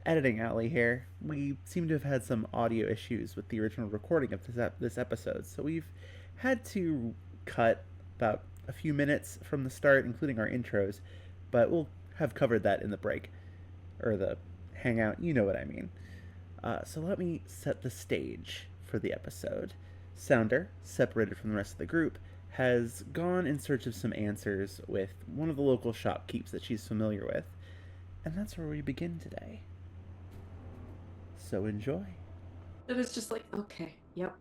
editing alley here. We seem to have had some audio issues with the original recording of this episode, so we've had to cut about a few minutes from the start, including our intros, but we'll have covered that in the break, or the hangout, you know what I mean. So let me set the stage for the episode. Sounder, separated from the rest of the group, has gone in search of some answers with one of the local shopkeepers that she's familiar with, and that's where we begin today. So enjoy. And it's just like, okay, yep.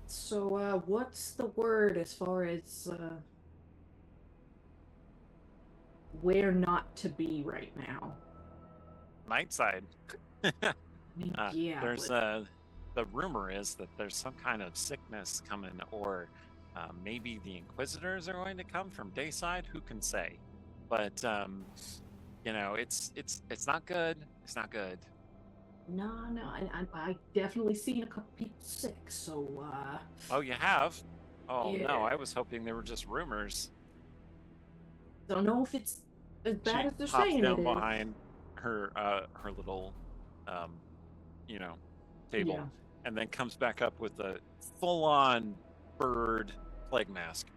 So, what's the word as far as where not to be right now? Nightside. I mean, yeah, There's but the rumor is that there's some kind of sickness coming, or maybe the Inquisitors are going to come from Dayside. Who can say? But it's not good. It's not good. no, I definitely seen a couple people sick. So, Oh, you have? Oh yeah, no, I was hoping they were just rumors. don't know if it's as bad She as they're hops saying it down is. behind her little um, you know, table, Yeah, and then comes back up with a full-on bird plague mask.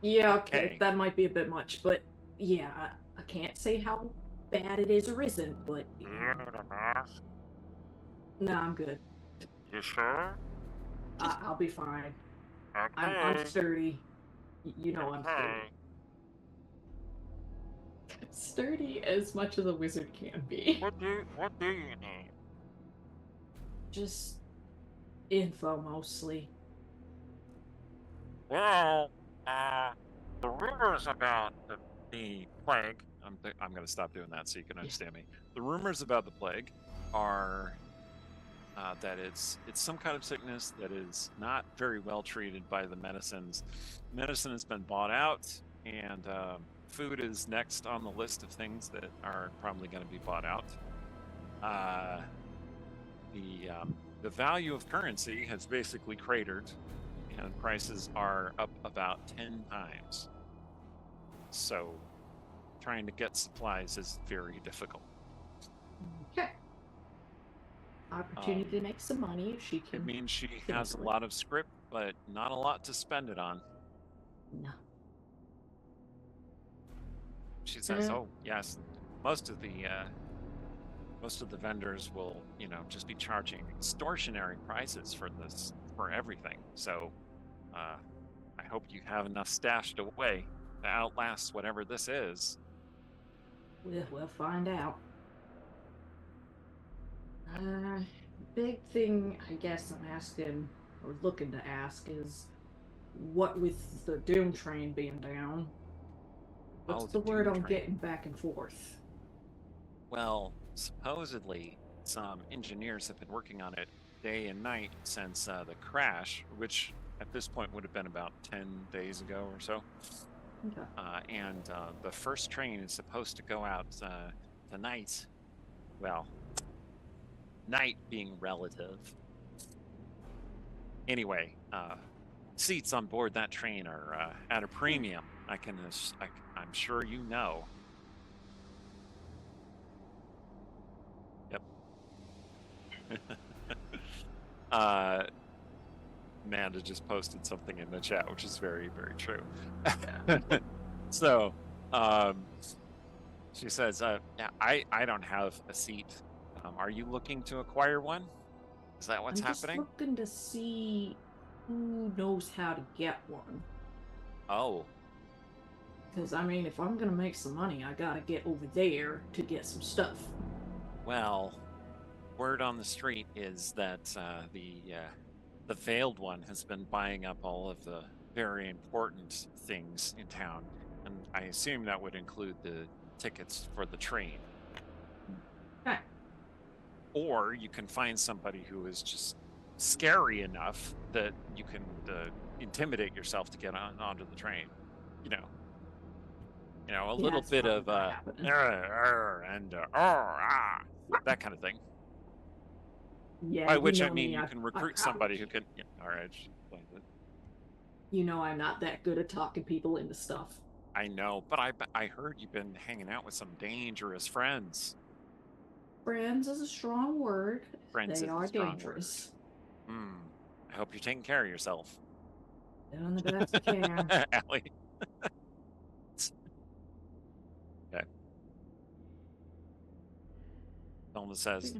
yeah, okay, Okay. that might be a bit much, but yeah, I can't say how bad it is or isn't, but You need a mask? no, I'm good. You sure? I'll be fine. I'm Okay. sturdy. You know I'm Okay. sturdy. Sturdy as much as a wizard can be. What do you need? Just info mostly. Well, the rumors about the plague. I'm going to stop doing that so you can Yeah. understand me. The rumors about the plague are that it's some kind of sickness that is not very well treated by the medicines. Medicine has been bought out, and food is next on the list of things that are probably going to be bought out. Uh, the value of currency has basically cratered, and prices are up about 10 times. So trying to get supplies is very difficult. Okay. Opportunity to make some money if she It can means she has a handle it. lot of script, but not a lot to spend it on. No. She says, "Oh yes, most of the vendors will, just be charging extortionary prices for everything. So, I hope you have enough stashed away to outlast whatever this is." We'll find out. Uh, Big thing I guess I'm asking or looking to ask is what with the Doom train being down, what's Oh, the the word Doom on train. getting back and forth? Well, supposedly some engineers have been working on it day and night since the crash, which at this point would have been about 10 days ago or so. Okay. And the first train is supposed to go out tonight. Well, night being relative. Anyway, seats on board that train are at a premium. I'm sure you know. Yep. Amanda just posted something in the chat, which is very, very true. So, she says, yeah, I don't have a seat. Are you looking to acquire one? Is that what's I'm just happening? looking to see who knows how to get one. Oh, Because, I mean, if I'm going to make some money, I got to get over there to get some stuff. well, word on the street is that the Veiled One has been buying up all of the very important things in town, and I assume that would include the tickets for the train. Okay. Or you can find somebody who is just scary enough that you can intimidate yourself to get onto the train. A little That's bit probably of not happening. and that kind of thing. Yeah, By you which I know mean me. you I, can I recruit probably somebody who can't. can. Yeah, all right, just explain it. You know I'm not that good at talking people into stuff. I know, but I heard you've been hanging out with some dangerous friends. Friends is a strong word. Friends They is a are strong dangerous. word. I hope you're taking care of yourself. Doing the best I can. Allie. Okay. Zelda says,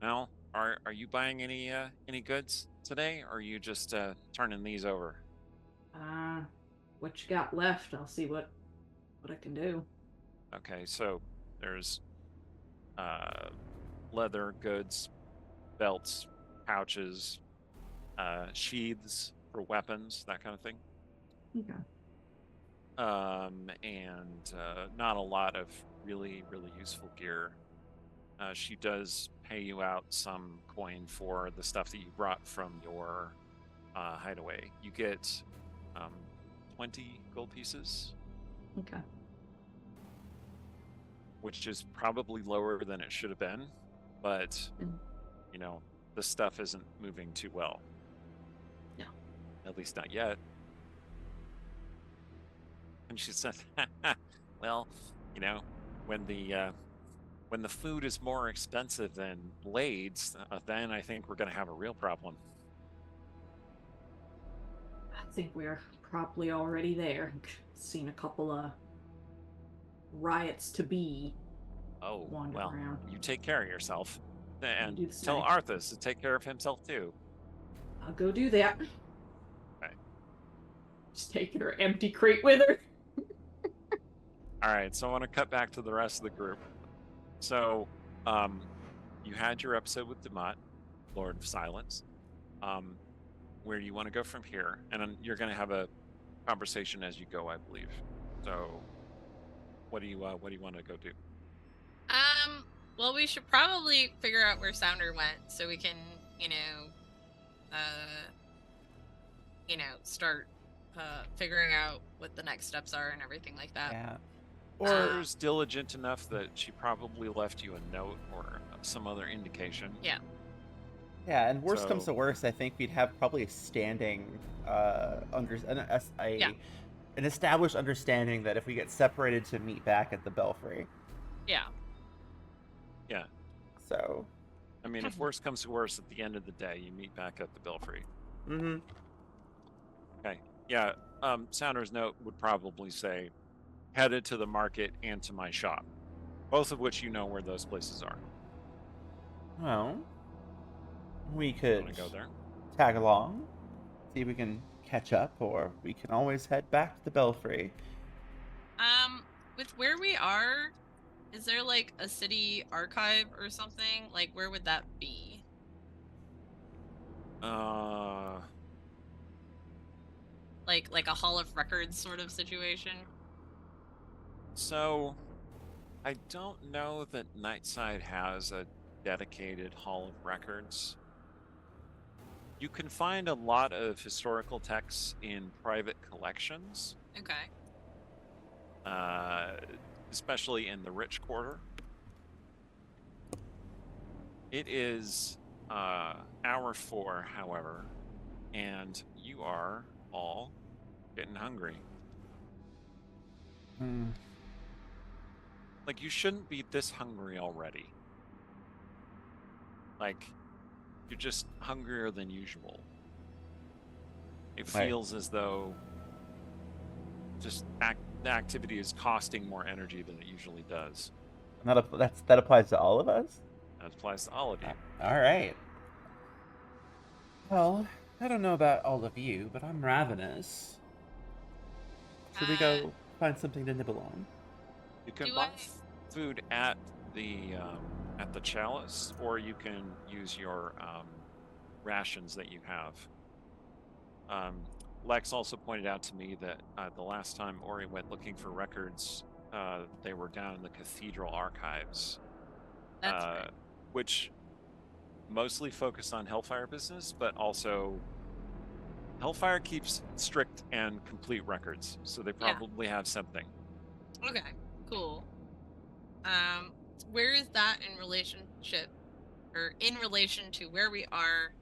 "Well, are you buying any goods today, or are you just turning these over?" What you got left? I'll see what I can do. Okay, so there's leather goods, belts, pouches, sheaths for weapons, that kind of thing. Okay. And not a lot of really useful gear. She does pay you out some coin for the stuff that you brought from your hideaway. You get 20 gold pieces, Okay. which is probably lower than it should have been, but you know, the stuff isn't moving too well. No. At least not yet. And she said, "Well, you know, when the food is more expensive than blades, then I think we're going to have a real problem." I think we're probably already there. Seen a couple of riots to be. Oh, Wandering well, around. you take care of yourself. And do the tell same. Arthas to take care of himself too. I'll go do that. Okay. Just taking her empty crate with her. All right, so I want to cut back to the rest of the group. So, you had your episode with Demott, Lord of Silence. Where do you want to go from here? And then you're going to have a conversation as you go, I believe. So, what do you want to go do? Well, we should probably figure out where Sounder went so we can, start figuring out what the next steps are and everything like that. Yeah. Or is diligent enough that she probably left you a note or some other indication. Yeah. Yeah, and worst comes So- to worst, I think we'd have probably a standing, an established understanding that if we get separated to meet back at the Belfry. Yeah. Yeah. So. I mean, if worst comes to worst, at the end of the day, you meet back at the Belfry. Mm-hmm. Okay. Yeah. Sounder's note would probably say, headed to the market and to my shop, both of which you know where those places are. Well, we You could want to go there? tag along, see if we can catch up, or we can always head back to the Belfry. With where we are, is there like a city archive or something? Like, where would that be? Like a Hall of Records sort of situation? So, I don't know that Nightside has a dedicated Hall of Records. You can find a lot of historical texts in private collections, Okay. especially in the Rich Quarter. It is hour 4, however, and you are all getting hungry. Like, you shouldn't be this hungry already. Like, you're just hungrier than usual. It Right. feels as though just the activity is costing more energy than it usually does. That applies to all of us? That applies to all of you. All right. Well, I don't know about all of you, but I'm ravenous. Should we go find something to nibble on? You can Do buy I- food at the chalice, or you can use your rations that you have. Lex also pointed out to me that the last time Ori went looking for records, they were down in the cathedral archives, That's right. which mostly focus on Hellfire business, but also Hellfire keeps strict and complete records, so they Yeah. probably have something. Okay, cool. Where is that in relationship, or in relation to where we are,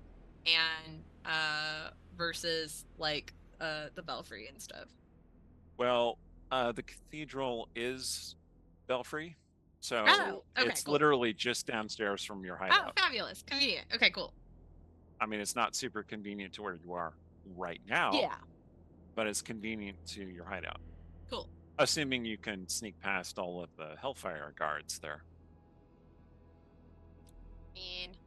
and versus like the Belfry and stuff? Well, the cathedral is Belfry, So Oh, okay, it's cool. literally just downstairs from your Oh, hideout. fabulous. Convenient. Okay, cool. I mean, it's not super convenient to where you are right now. Yeah. But it's convenient to your hideout. Cool. Assuming you can sneak past all of the Hellfire guards there. I mean,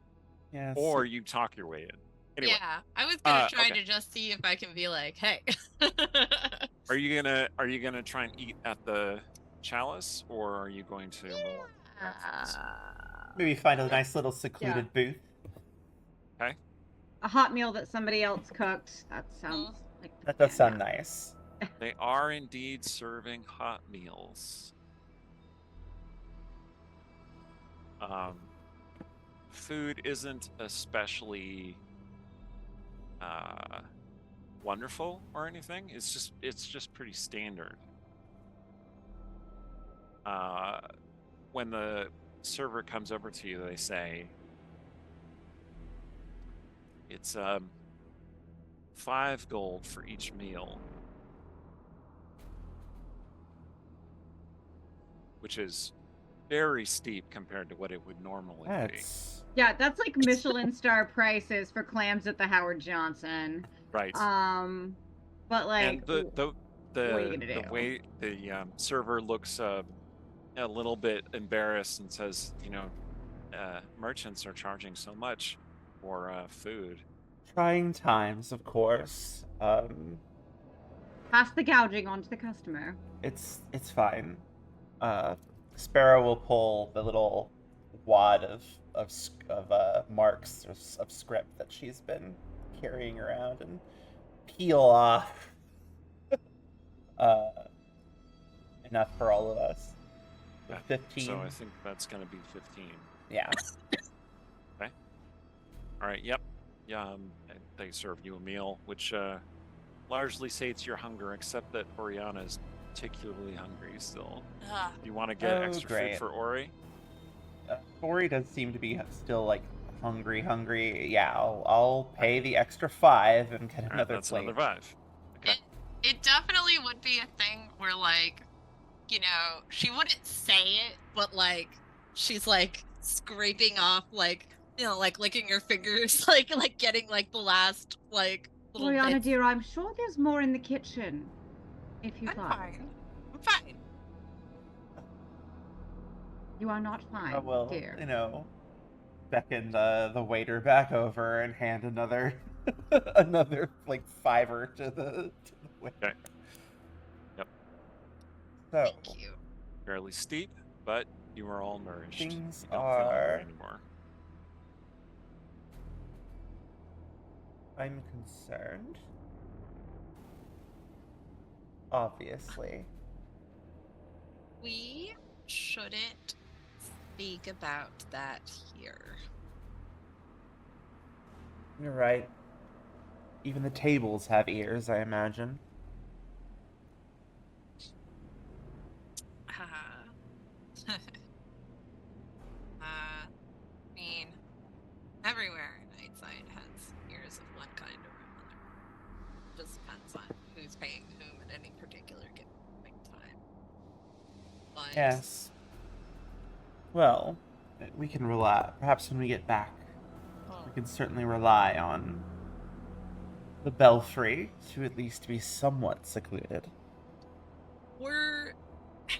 Yeah. Or you talk your way in. Anyway, yeah, I was gonna try okay. to just see if I can be like, hey. Are you gonna try and eat at the chalice, or are you going to roll maybe find a nice little secluded booth. Okay. A hot meal that somebody else cooked. That sounds like That does sound nice. They are indeed serving hot meals. Food isn't especially wonderful or anything. It's just pretty standard. When the server comes over to you, they say it's 5 gold for each meal, which is very steep compared to what it would normally be. Yeah, that's like Michelin star prices for clams at the Howard Johnson. Right. But like, and the way the server looks a little bit embarrassed and says, merchants are charging so much for food. Trying times, of course. pass the gouging on to the customer. It's fine. Sparrow will pull the little wad of marks of script that she's been carrying around and peel off enough for all of us. Yeah. 15. So I think that's going to be 15. Yeah. Okay. All right. Yep. Yeah. They serve you a meal, which largely sates your hunger, except that Oriana is particularly hungry still. You want to get extra food for Ori? Ori does seem to be still like hungry. Yeah, I'll pay the extra 5 and get another that's plate. Another 5. Okay. It definitely would be a thing where, like, she wouldn't say it, but like she's like scraping off, like, like licking her fingers, like getting like the last like little Oriana, bits. dear, I'm sure there's more in the kitchen. If you'd I'm like. fine. I'm fine. You are not fine, I will, dear. beckon the waiter back over and hand another another like 5 to the waiter. Okay. Yep. So Thank you. Fairly steep, but you are all nourished. Things you don't feel hungry are- anymore. I'm concerned. Obviously. We shouldn't speak about that here. You're right. Even the tables have ears, I imagine. I mean, everywhere Nightside has ears of one kind or another. Just depends on who's paying whom at any particular given time. But Yes. Well, we can rely. Perhaps when we get back, we can certainly rely on the belfry to at least be somewhat secluded.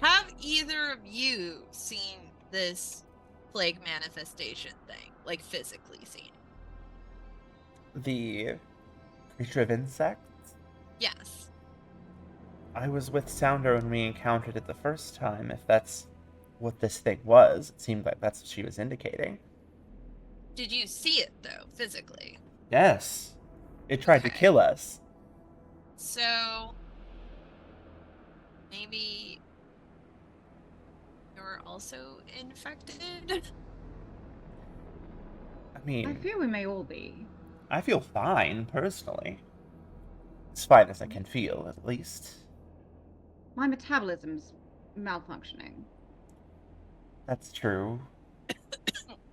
Have either of you seen this plague manifestation thing? Like, physically seen? The creature of insects? Yes. I was with Sounder when we encountered it the first time, if that's what this thing was. It seemed like that's what she was indicating. Did you see it, though, physically? Yes. It tried to Okay. kill us. So, maybe you're also infected? I mean, I fear we may all be. I feel fine, personally. As fine as I can feel, at least. My metabolism's malfunctioning. That's true.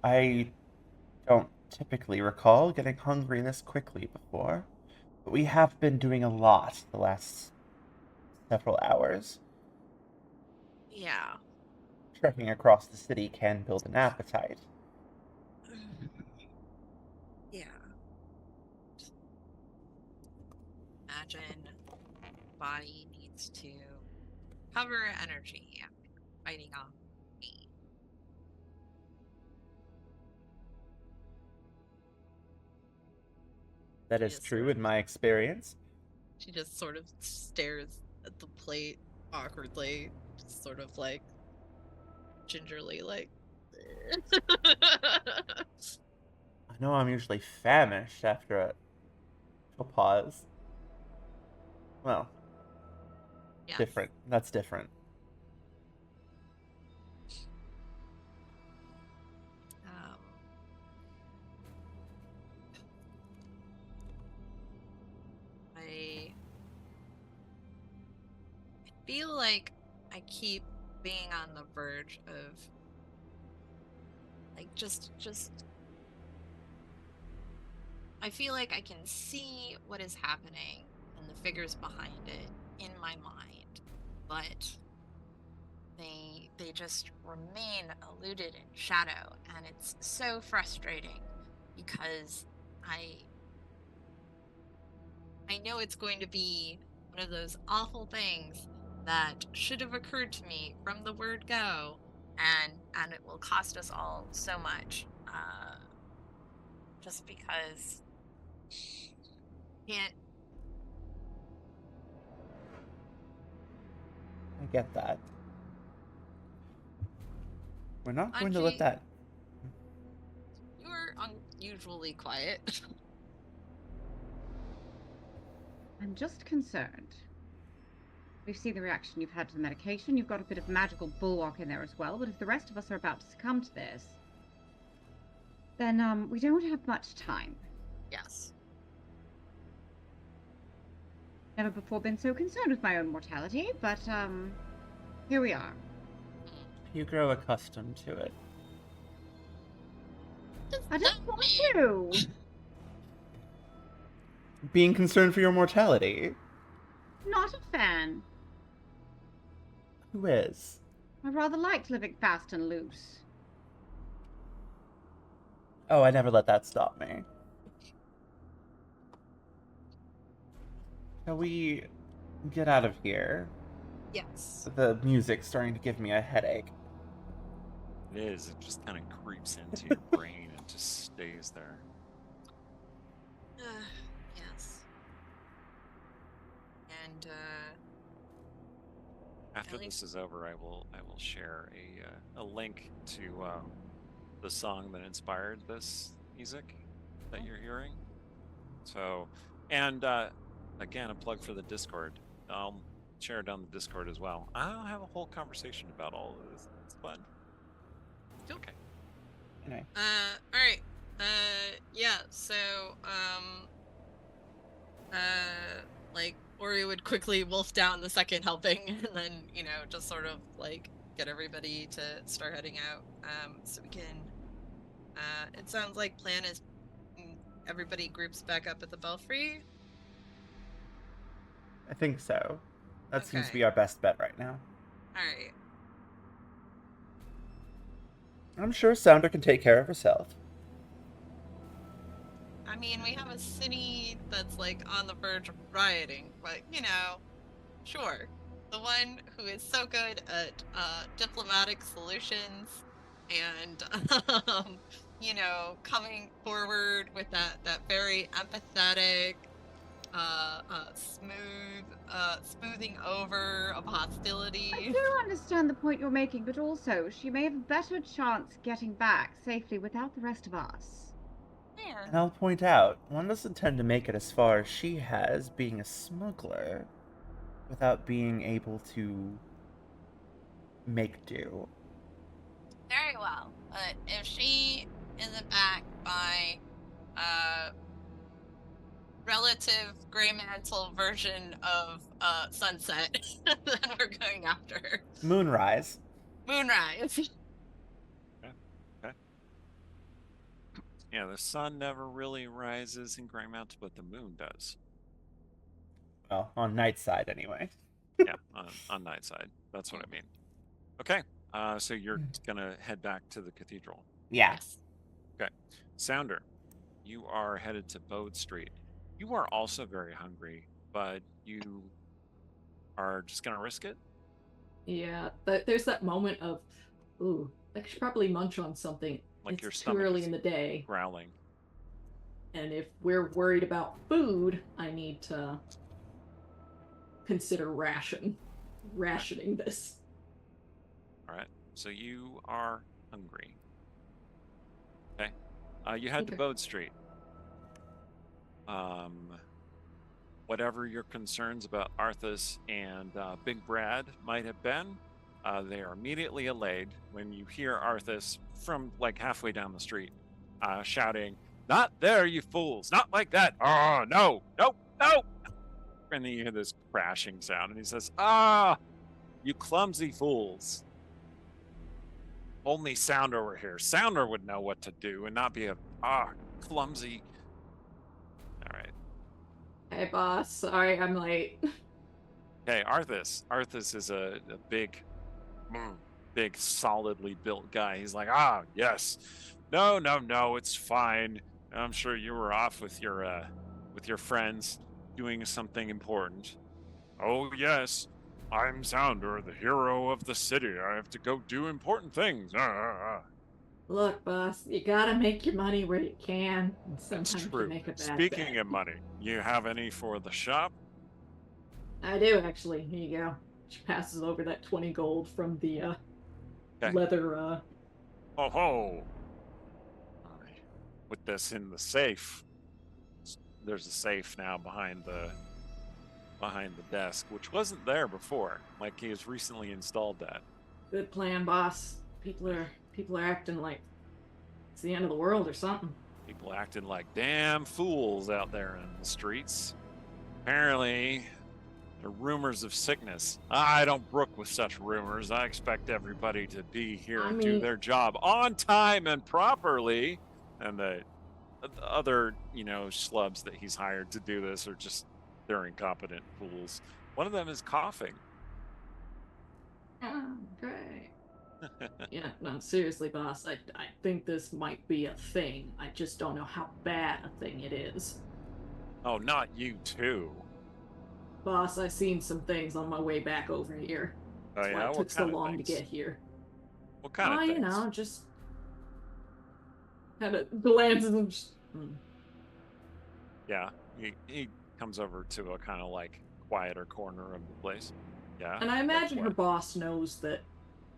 I don't typically recall getting hungry this quickly before, but we have been doing a lot the last several hours. Yeah. trekking across the city can build an appetite. Yeah. Imagine body needs to cover energy after fighting off pain. That She is just true sort in of my experience. she just sort of stares at the plate awkwardly, just sort of like gingerly like I know I'm usually famished after a pause. Well, yes. different. That's different. Um, I feel like I keep being on the verge of like just I feel like I can see what is happening and the figures behind it in my mind, but they just remain eluded in shadow, and it's so frustrating because I I know it's going to be one of those awful things that should have occurred to me from the word go, and it will cost us all so much, just because can't. I get that. We're not going to let Anji, that. you're unusually quiet. I'm just concerned. We've seen the reaction you've had to the medication. You've got a bit of magical bulwark in there as well. But if the rest of us are about to succumb to this, then we don't have much time. Yes. Never before been so concerned with my own mortality, but here we are. You grow accustomed to it. I don't want to. Being concerned for your mortality. Not a fan. Who is? I rather liked living fast and loose. Oh, I never let that stop me. Shall we get out of here? Yes. The music's starting to give me a headache. It is. It just kind of creeps into your brain and just stays there. Yes. And After Ellie? this is over, I will share a link to the song that inspired this music that you're hearing. So, and again, a plug for the Discord. I'll share it on the Discord as well. I'll have a whole conversation about all of this. It's fun. Okay. Anyway. all right. Yeah, so like Ori would quickly wolf down the second helping and then, just sort of like get everybody to start heading out. So we can it sounds like plan is everybody groups back up at the Belfry. I think so. That seems to Okay. be our best bet right now. Alright. I'm sure Sounder can take care of herself. I mean, we have a city that's like on the verge of rioting, but sure. The one who is so good at diplomatic solutions and coming forward with that very empathetic, smoothing over of hostility. I do understand the point you're making, but also she may have a better chance getting back safely without the rest of us. Yeah. And I'll point out, one doesn't tend to make it as far as she has, being a smuggler, without being able to make do. Very well, but if she isn't back by relative Greymantle version of Sunset, then we're going after her. Moonrise. Moonrise. Okay. Yeah, the sun never really rises in Greymantle, but the moon does. Well, on Nightside anyway. Yeah, on Nightside. That's what I mean. Okay. So you're gonna head back to the cathedral. Yeah. Yes. Okay. Sounder, you are headed to Bode Street. You are also very hungry, but you are just gonna risk it? Yeah, there's that moment of, ooh, I should probably munch on something. Like It's your too stomach early is in the day, growling. and if we're worried about food, I need to consider rationing this. All right. So you are hungry. Okay. You head to Okay. Bode Street. Whatever your concerns about Arthas and Big Brad might have been, they are immediately allayed when you hear Arthas from like halfway down the street shouting, "Not there, you fools! Not like that! Oh, no, no, no!" And then you hear this crashing sound, and he says, "Ah, you clumsy fools! Only Sounder were here. Sounder would know what to do and not be a clumsy." All right. Hey, boss. Sorry, I'm late. Okay, Arthas. Arthas is a big, solidly built guy. He's like, yes. No, no, no, it's fine. I'm sure you were off with your friends doing something important. Oh, yes. I'm Sounder, the hero of the city. I have to go do important things. Look, boss, you gotta make your money where you can. And That's sometimes true. you make a bad Speaking bet. of money, you have any for the shop? I do, actually. Here you go. She passes over that 20 gold from the Okay. leather. Oh ho! Put this in the safe. There's a safe now behind the desk, which wasn't there before. Like he has recently installed that. Good plan, boss. People are acting like it's the end of the world or something. People acting like damn fools out there in the streets. Apparently, there are rumors of sickness. I don't brook with such rumors. I expect everybody to be here and do their job on time and properly. And the other, schlubs that he's hired to do this are just, they're incompetent fools. One of them is coughing. Oh, great. Yeah, no, seriously, boss. I think this might be a thing. I just don't know how bad a thing it is. Oh, not you too. Boss, I seen some things on my way back over here. Oh, That's why yeah? it took so long to get here. What kind of things? Just kind of glances and just. Yeah, he comes over to a kind of like quieter corner of the place. Yeah. And I imagine her boss knows that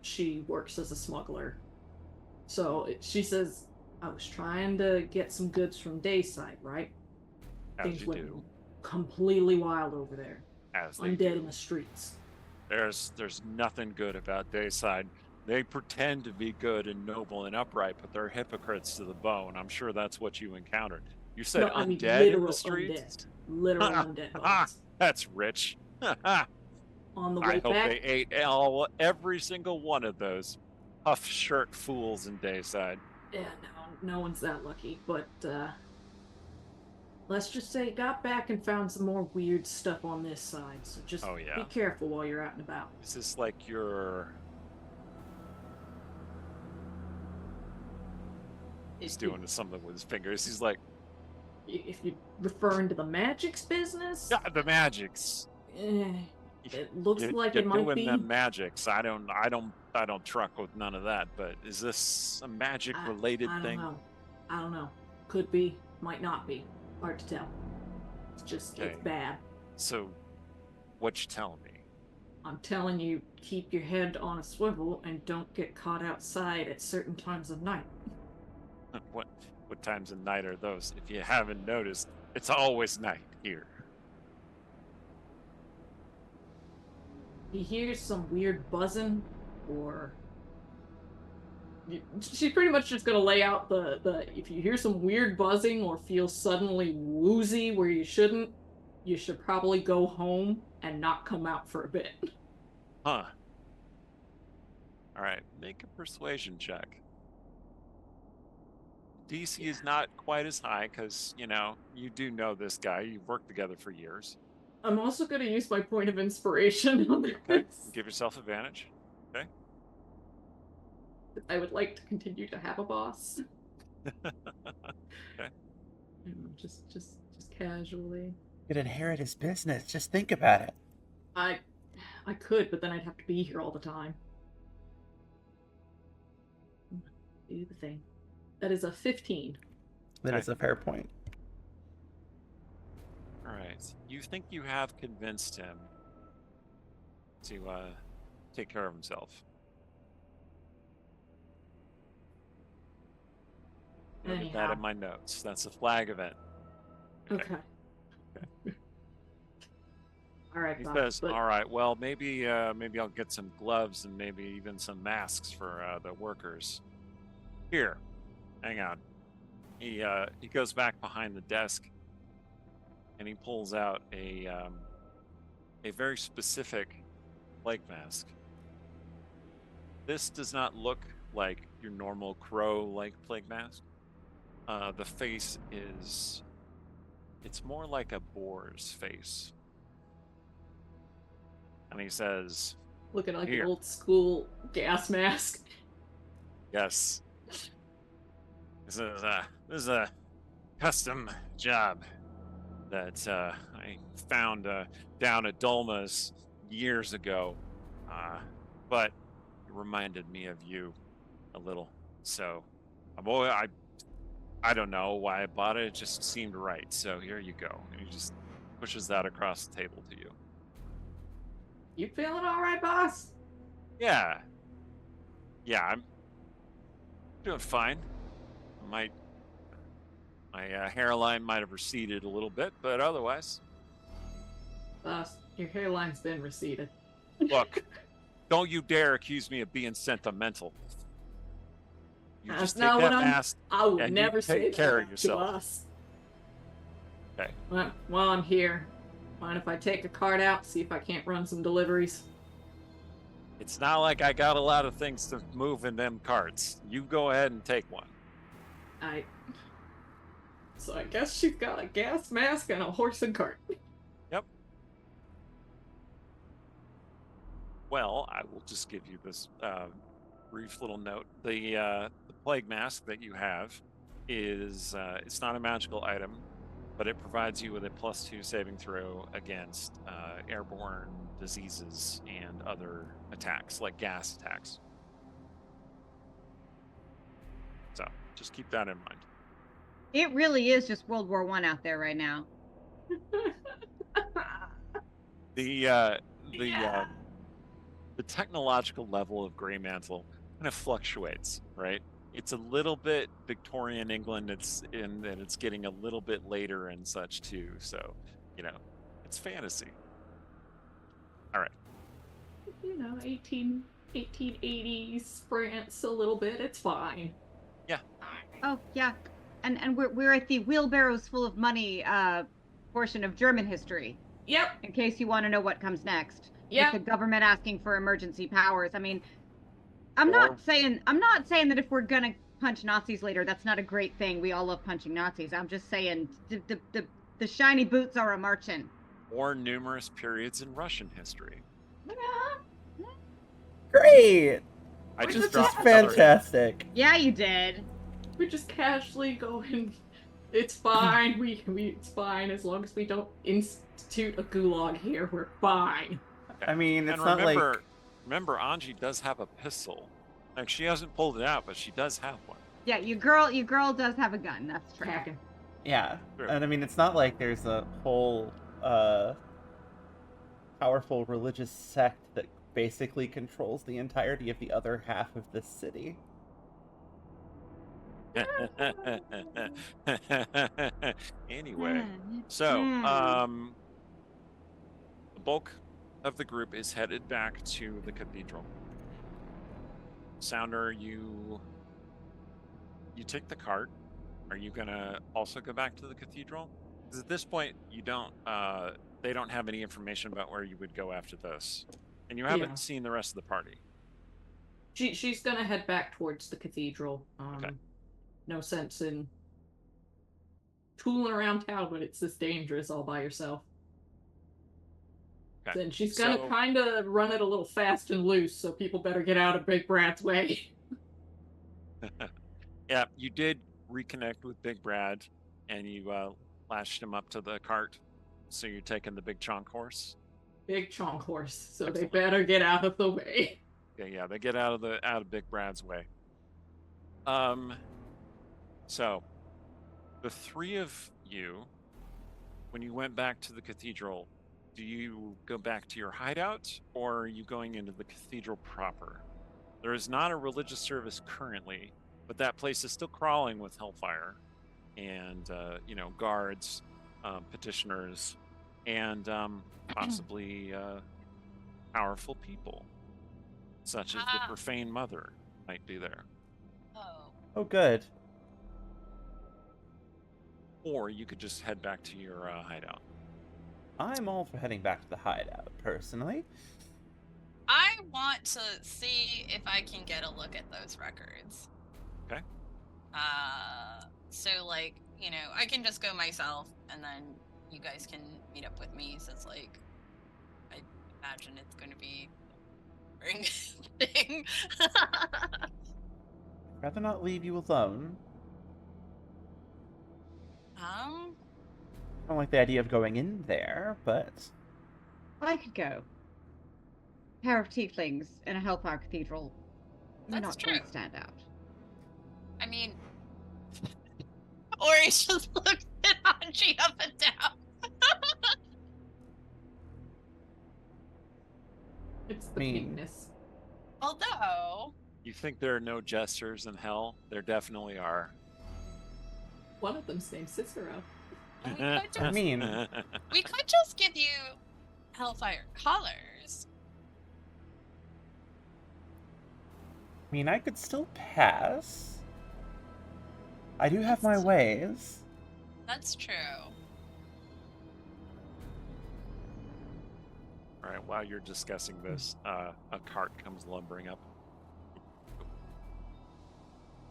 she works as a smuggler. So she says, I was trying to get some goods from Dayside, right? As Things you went do. completely wild over there. As they Undead do. in the streets. There's nothing good about Dayside. They pretend to be good and noble and upright, but they're hypocrites to the bone. I'm sure that's what you encountered. You said undead in the streets? Literal undead bodies. That's rich. On the I way hope back, they ate every single one of those puff shirt fools in Dayside. yeah, no one's that lucky. But let's just say got back and found some more weird stuff on this side. So just be careful while you're out and about. Is this like your... He's doing something with his fingers. He's like... If you're referring to the Magic's business? Yeah, the Magics. It looks like you're it might doing be. them magics. I don't truck with none of that. But is this a magic related thing? I don't know. Could be, might not be. Hard to tell. It's just it's bad. So, what you telling me? I'm telling you, keep your head on a swivel and don't get caught outside at certain times of night. What times of night are those? If you haven't noticed, it's always night here. He hears some weird buzzing, or she's pretty much just gonna lay out the if you hear some weird buzzing or feel suddenly woozy where you shouldn't, you should probably go home and not come out for a bit. Huh. All right, make a persuasion check. DC is not quite as high because, you do know this guy. You've worked together for years. I'm also going to use my point of inspiration on this. Okay, give yourself advantage. Okay. I would like to continue to have a boss. Okay. Just casually. Could inherit his business. Just think about it. I could, but then I'd have to be here all the time. Do the thing. That is a 15. That is a fair point. All right. You think you have convinced him to take care of himself? Look at that Anyhow. in my notes. That's a flag event. Okay. All right, He Bob, says, but "All right. Well, maybe I'll get some gloves and maybe even some masks for the workers. Here, hang on." He goes back behind the desk, and he pulls out a very specific plague mask. This does not look like your normal crow-like plague mask. The face it's more like a boar's face. And he says, looking like Here. an old school gas mask. "Yes, this is a custom job that I found down at Dolma's years ago, but it reminded me of you a little. So, I don't know why I bought it. It just seemed right. So here you go." And he just pushes that across the table to you. You feeling all right, boss? Yeah, I'm doing fine. My hairline might have receded a little bit, but otherwise, Boss, your hairline's been receded. look, don't you dare accuse me of being sentimental. You That's just take not that what I'm- mask. I would And you never say take care that of yourself. to us. Okay. Well, while I'm here, mind if I take a card out, see if I can't run some deliveries? It's not like I got a lot of things to move in them carts. You go ahead and take one. So I guess she's got a gas mask and a horse and cart. Yep. Well, I will just give you this brief little note. The plague mask that you have is it's not a magical item, but it provides you with a +2 saving throw against airborne diseases and other attacks, like gas attacks. So just keep that in mind. It really is just World War I out there right now. The Yeah. the technological level of Greymantle kind of fluctuates, right? It's a little bit Victorian England. And it's getting a little bit later and such too. So, it's fantasy. All right. 1880s France a little bit. It's fine. Yeah. Oh yeah, and we're at the wheelbarrows full of money portion of German history. Yep. In case you want to know what comes next. Yep. With the government asking for emergency powers. I mean, I'm not saying that if we're gonna punch Nazis later, that's not a great thing. We all love punching Nazis. I'm just saying the shiny boots are a marching. Or numerous periods in Russian history. Great. I This just is dropped another hint. Fantastic. Yeah, you did. We're just casually going. It's fine. We it's fine as long as we don't institute a gulag here. We're fine. I mean, it's And not like remember, Anji does have a pistol. Like, she hasn't pulled it out, but she does have one. Yeah, your girl does have a gun. That's true. Hacking. yeah, True. and I mean, it's not like there's a whole powerful religious sect that basically controls the entirety of the other half of this city. Anyway, so the bulk of the group is headed back to the cathedral. Sounder, you take the cart. Are you gonna also go back to the cathedral? Because at this point, you don't. They don't have any information about where you would go after this, and you haven't Yeah. seen the rest of the party. She's gonna head back towards the cathedral. Okay. No sense in tooling around town when it's this dangerous all by yourself. Okay. Then she's gonna So- kind of run it a little fast and loose, so people better get out of Big Brad's way. Yeah, you did reconnect with Big Brad, and you lashed him up to the cart. So you're taking the big chonk horse. Big chonk horse, so Excellent. they better get out of the way. Yeah, they get out of Big Brad's way. So the three of you, when you went back to the cathedral, do you go back to your hideout, or are you going into the cathedral proper? There is not a religious service currently, but that place is still crawling with hellfire and guards, petitioners, and possibly powerful people, such as the profane mother might be there. Oh. Oh, good. Or you could just head back to your hideout. I'm all for heading back to the hideout, personally. I want to see if I can get a look at those records. Okay. So like, I can just go myself, and then you guys can meet up with me, since like, I imagine it's going to be a boring thing. I'd rather not leave you alone. I don't like the idea of going in there, but... I could go. A pair of tieflings in a Hellfire Cathedral. That's not true. going to stand out. I mean, Ori just looks at Anji up and down. It's the penis. Although... You think there are no jesters in hell? There definitely are. One of them's named Cicero. We could just, I mean... we could just give you Hellfire colors. I mean, I could still pass. I do have my ways. That's true. All right, while you're discussing this, a cart comes lumbering up.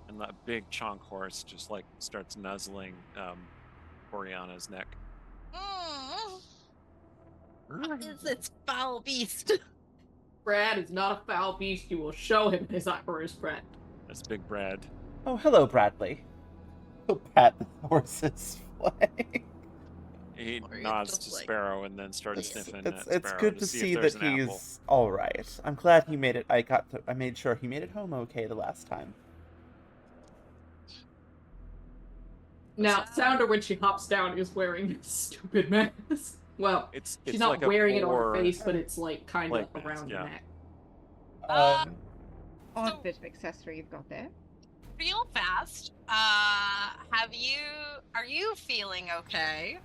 And that big chonk horse just like starts nuzzling Oriana's neck. What is this foul beast? Brad is not a foul beast. You will show him his friend. That's Big Brad. Oh, hello, Bradley. He'll pat the horse's flag. He Or nods just to like- Sparrow and then starts sniffing at It's Sparrow good to to see see if there's that an apple. he's all right. I'm glad he made it. I made sure he made it home okay the last time. Now, Sounder, when she hops down, is wearing this stupid mask. Well, It's she's it's not like wearing a it on her boar- face, but it's like kind of Like mask, around yeah. the neck. Odd So- bit of accessory you've got there. Real fast. Are you feeling okay?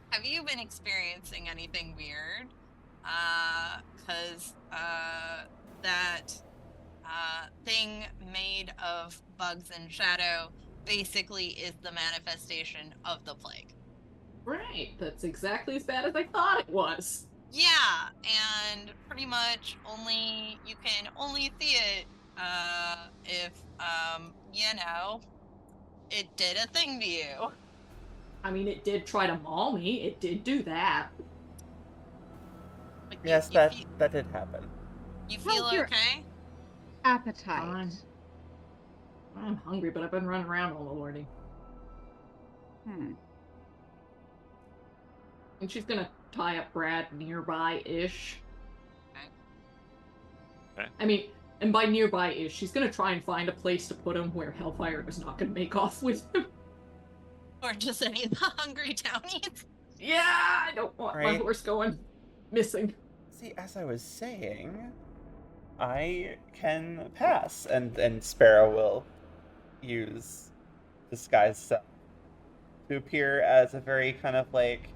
Have you been experiencing anything weird? Cause that thing made of bugs and shadow basically is the manifestation of the plague. Right, that's exactly as bad as I thought it was. Yeah, and pretty much you can only see it if it did a thing to you. I mean, it did try to maul me. It did do that. Like, Yes, you that did happen. you feel How's your- okay? Appetite. Fine. I'm hungry, but I've been running around all morning. And she's gonna tie up Brad nearby-ish. Okay. I mean, and by nearby-ish, she's gonna try and find a place to put him where Hellfire is not gonna make off with him. Or just any of the hungry townies? Yeah, I don't want my Right. horse going missing. See, as I was saying, I can pass, and Sparrow will use disguise self to appear as a very kind of like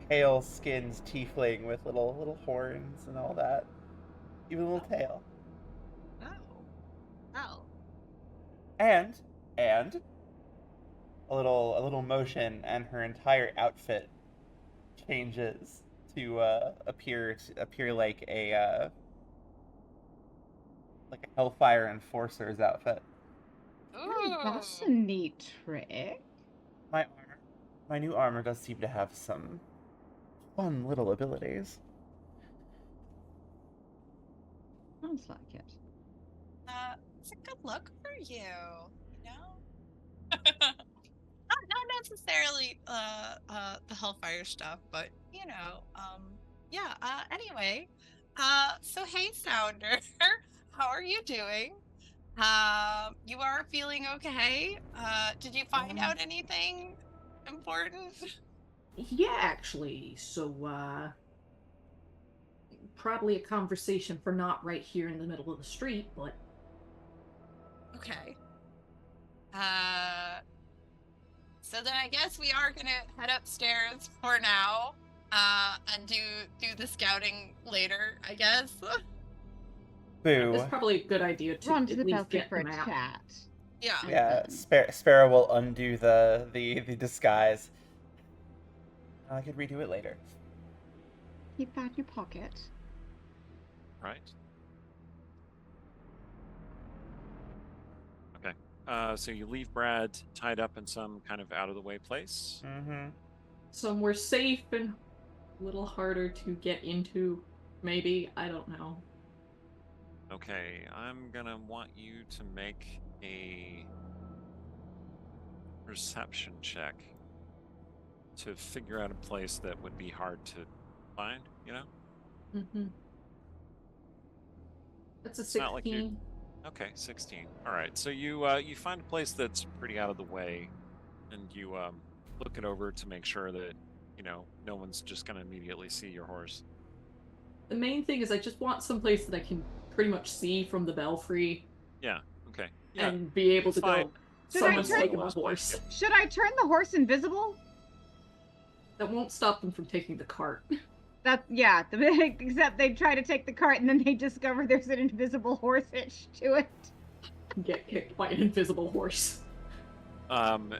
pale-skinned tiefling with little horns and all that, even a little tail, Oh. and a little motion, and her entire outfit changes to appear like a Hellfire Enforcer's outfit. Oh, that's a neat trick. My new armor does seem to have some fun little abilities. Sounds like it. it's a good look for you, you know? Not necessarily the Hellfire stuff, but you know, yeah, anyway. So hey Sounder, how are you doing? You are feeling okay? Did you find out anything important? Yeah, actually. So, probably a conversation for not right here in the middle of the street, but Okay. So then I guess we are gonna head upstairs for now, and do the scouting later, I guess. Boo. it's probably a good idea to Run to at the least belfry get for a them out. chat. Yeah. Yeah, Sparrow will undo the disguise. I could redo it later. Keep that in your pocket. Right. Okay. So you leave Brad tied up in some kind of out-of-the-way place. Mm-hmm. Somewhere safe and a little harder to get into, maybe. I don't know. Okay, I'm gonna want you to make a perception check to figure out a place that would be hard to find, you know? Mm-hmm. That's a It's not like you- 16. Okay, 16. All right, so you find a place that's pretty out of the way, and you look it over to make sure that, you know, no one's just gonna immediately see your horse. The main thing is I just want someplace that I can pretty much see from the belfry Yeah, okay. Yeah, and be able to fine. go, Should someone's I turn- taking my horse. Should I turn the horse invisible? That won't stop them from taking the cart. Yeah, except they try to take the cart and then they discover there's an invisible horse hitched to it. Get kicked by an invisible horse. Big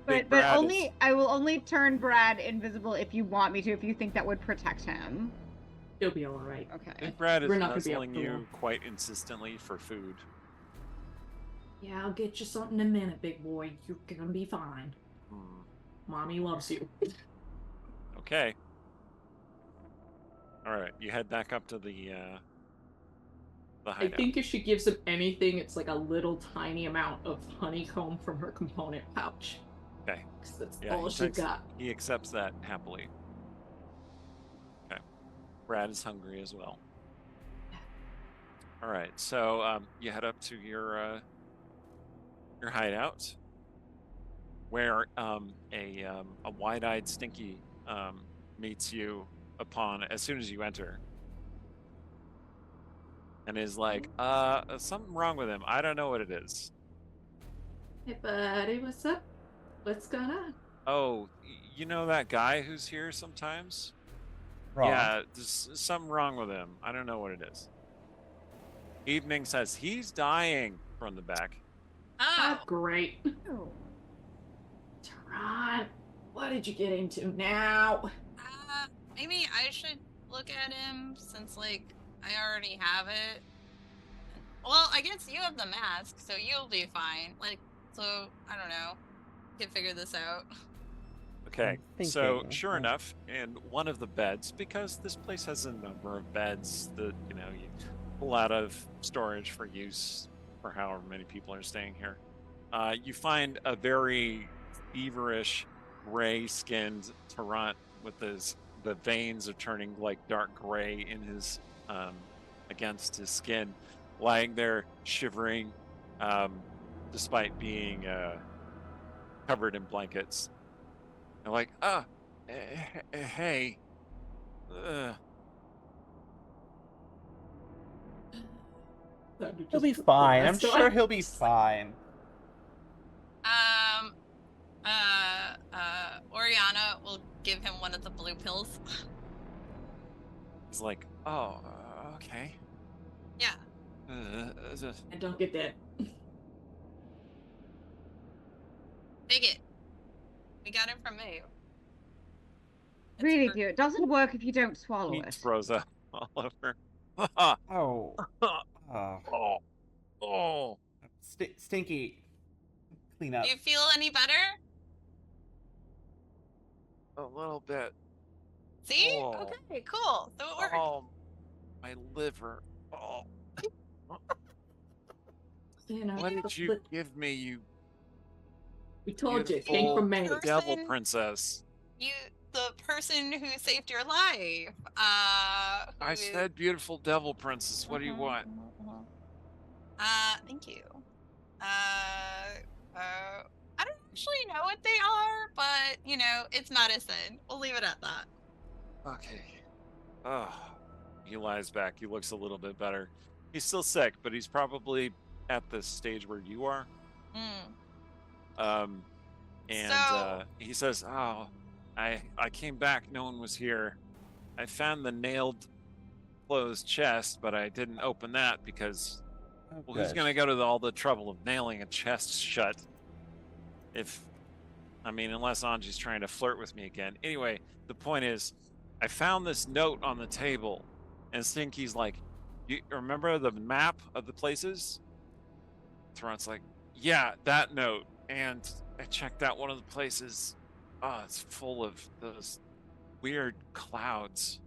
But Brad only is- I will only turn Brad invisible if you want me to, if you think that would protect him. He'll be alright. Okay. Big Brad is We're not gonna be up nuzzling for you long. quite insistently for food. Yeah, I'll get you something in a minute, big boy. You're gonna be fine. Hmm. Mommy loves you. Okay. All right, you head back up to the I hideout. think if she gives him anything, it's like a little tiny amount of honeycomb from her component pouch. Okay. 'Cause that's Yeah, all he she takes- got. He accepts that happily. Okay. Brad is hungry as well. All right, so you head up to your hideout, where a wide-eyed Stinky meets you as soon as you enter, and is like, something wrong with him. I don't know what it is. Hey, buddy, what's up? What's going on? Oh, you know that guy who's here sometimes? Wrong. Yeah, there's something wrong with him. I don't know what it is. Evening says he's dying from the back. Ah, Oh, great. Oh. Tehran, what did you get into now? maybe I should look at him since, like, I already have it. Well, I guess you have the mask, so you'll be fine. Like, so, I don't know. Can figure this out. Okay, I'm so thinking, sure enough, in one of the beds, because this place has a number of beds that, you know, you pull out of storage for use for however many people are staying here, you find a very feverish, gray-skinned Tarant with the veins are turning like dark gray in his against his skin, lying there shivering, despite being covered in blankets. And like, hey, He'll be fine. I'm sure he'll be fine. Oriana will give him one of the blue pills. he's like, oh, okay. Yeah. And don't get that. Take it. We got it from me. It's Really for- do. It doesn't work if you don't swallow He it. throws up all over. Oh. Oh. Oh. Stinky. Clean up. Do you feel any better? A little bit. See? Oh. Okay, cool. So it worked. Oh, my liver. Oh. You know, What did you give me, you we told you, it came beautiful from May. devil Person- princess? The person who saved your life. I said beautiful devil princess. What do you want? Thank you. I don't actually know what they are, but it's medicine. We'll leave it at that. Okay. Oh, he lies back. He looks a little bit better. He's still sick, but he's probably at the stage where you are. Mm. He says, "Oh, I came back. No one was here. I found the nailed closed chest, but I didn't open that because, well, who's gonna go to all the trouble of nailing a chest shut? Unless Anji's trying to flirt with me again. Anyway, the point is, I found this note on the table, and Stinky's like, you remember the map of the places? Theron's like, yeah, that note. And I checked out one of the places. Oh, it's full of those weird clouds.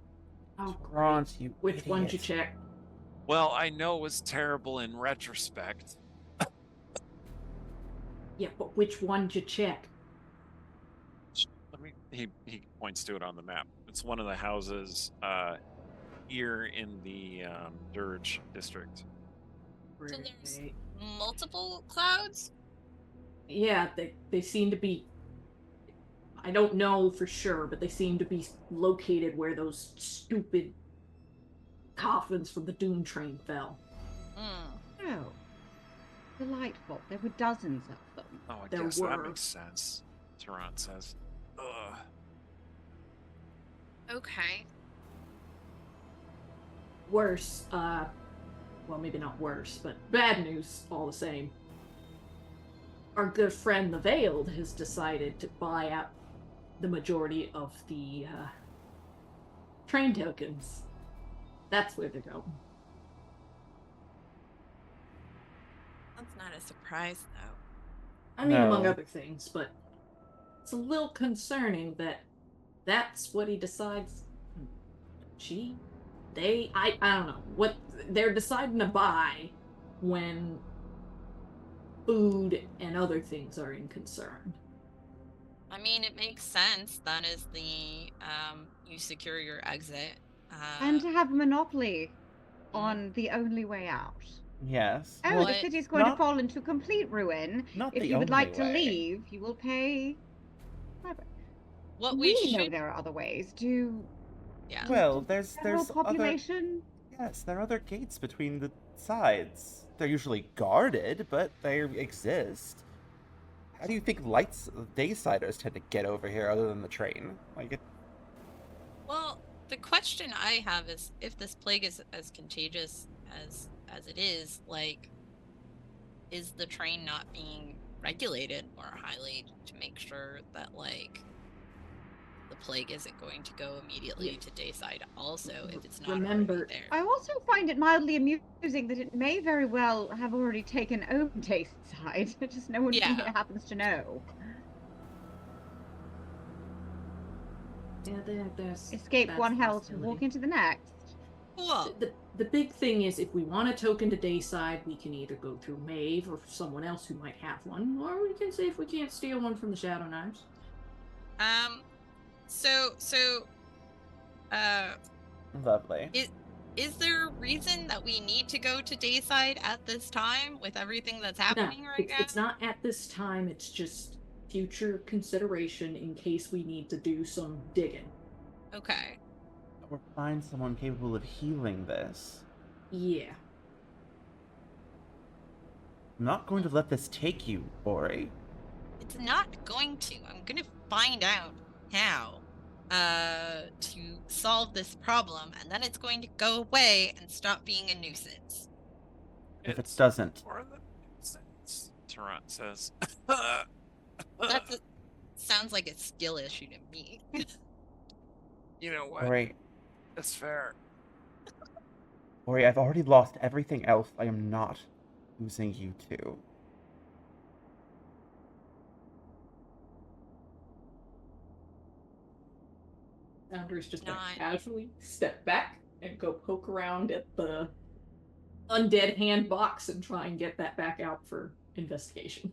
Oh, Grant, you which one'd you idiot. check? Well, I know it was terrible in retrospect. Yeah, but which one'd you check? He points to it on the map. It's one of the houses here in the Dirge district. So there's multiple clouds? Yeah, they seem to be. I don't know for sure, but they seem to be located where those stupid coffins from the Doom train fell. Oh, delightful. There were dozens of them. Oh, I There guess that were. makes sense. Theron says. Ugh. Okay. Worse, well, maybe not worse, but bad news all the same. Our good friend the Veiled has decided to buy out the majority of the train tokens. That's where they're going. That's not a surprise, though. I mean, among No. other things, but it's a little concerning that that's what he decides. I don't know what they're deciding to buy when food and other things are in concern. I mean, it makes sense. That is the you secure your exit. And to have a monopoly on the only way out. Yes. Oh, Well, the What? city's going to not- fall into complete ruin. Not If the you would only like to way. leave, you will pay. What we we know should. there are other ways. Do Yeah. Well, the there's general other. population. Yes, there are other gates between the sides. They're usually guarded, but they exist. How do you think Daysiders tend to get over here other than the train? Well, the question I have is, if this plague is as contagious as it is, is the train not being regulated more highly to make sure that the plague isn't going to go immediately to Dayside also if it's not Remember- already there? I also find it mildly amusing that it may very well have already taken over Dayside. Just no one Yeah. here happens to know. Yeah, there's Escape that's one a hell to possibility. walk into the next. Cool. The big thing is, if we want a token to Dayside, we can either go through Maeve or someone else who might have one, or we can see if we can't steal one from the Shadow Knives. Lovely. Is there a reason that we need to go to Dayside at this time with everything that's happening right now? It's not at this time. It's just future consideration in case we need to do some digging. Okay. Or find someone capable of healing this. Yeah. I'm not going to let this take you, Ori. It's not going to. I'm going to find out how to solve this problem, and then it's going to go away and stop being a nuisance. If it doesn't. Or the nuisance, Tarant says. Sounds like a skill issue to me. You know what? Ori, That's fair. I've already lost everything else. I am not losing you too. Founders just Not- casually step back and go poke around at the undead hand box and try and get that back out for investigation.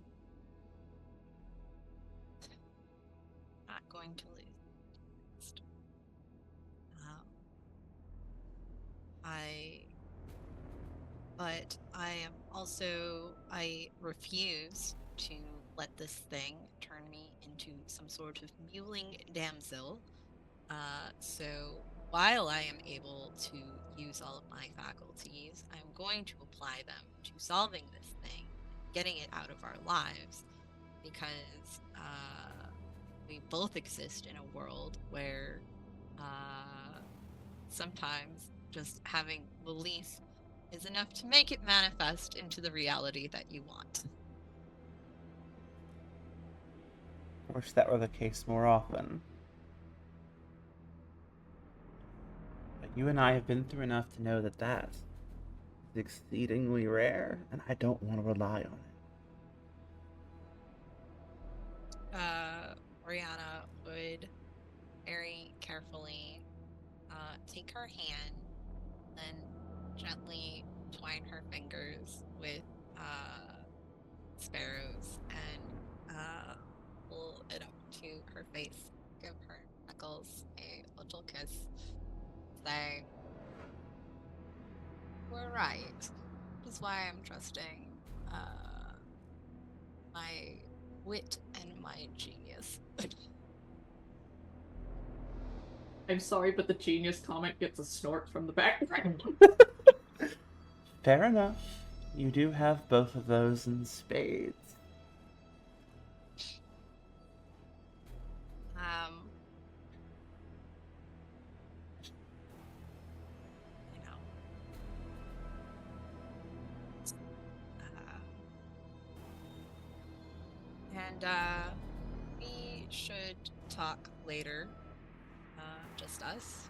Not going to lose. But I refuse to let this thing turn me into some sort of mewling damsel. So while I am able to use all of my faculties, I'm going to apply them to solving this thing, getting it out of our lives, because we both exist in a world where sometimes just having belief is enough to make it manifest into the reality that you want. I wish that were the case more often. But you and I have been through enough to know that that is exceedingly rare, and I don't want to rely on it. Oriana would very carefully take her hand and gently twine her fingers with Sparrow's and pull it up to her face, give her knuckles a little kiss, say, "We're right. Which is why I'm trusting my wit and my genius." I'm sorry, but the genius comment gets a snort from the background. Fair enough. You do have both of those in spades. You know, and we should talk later. Just us.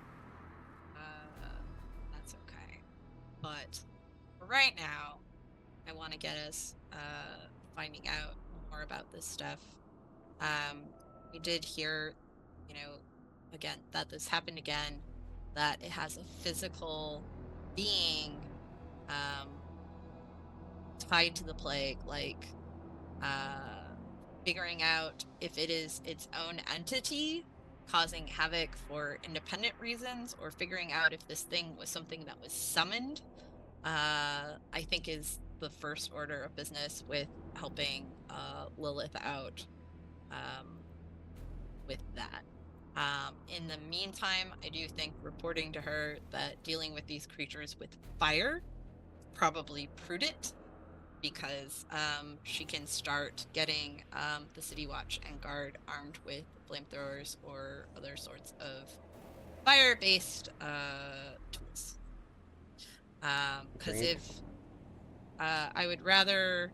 That's okay. But for right now, I want to get us finding out more about this stuff. We did hear, again, that this happened again, that it has a physical being tied to the plague, like figuring out if it is its own entity causing havoc for independent reasons, or figuring out if this thing was something that was summoned, I think is the first order of business with helping Lilith out with that. In the meantime, I do think reporting to her that dealing with these creatures with fire is probably prudent, because she can start getting the City Watch and Guard armed with flamethrowers or other sorts of fire-based tools. Because if I would rather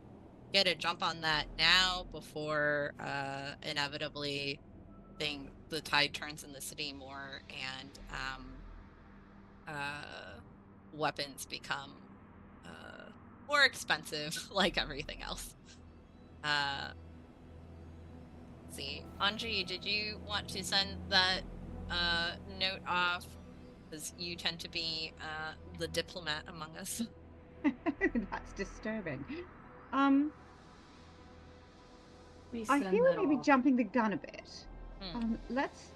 get a jump on that now before inevitably the tide turns in the city more and weapons become more expensive, like everything else. Let's see, Anji, did you want to send that note off? Because you tend to be the diplomat among us. That's disturbing. We I send feel we're that maybe off. jumping the gun a bit. Let's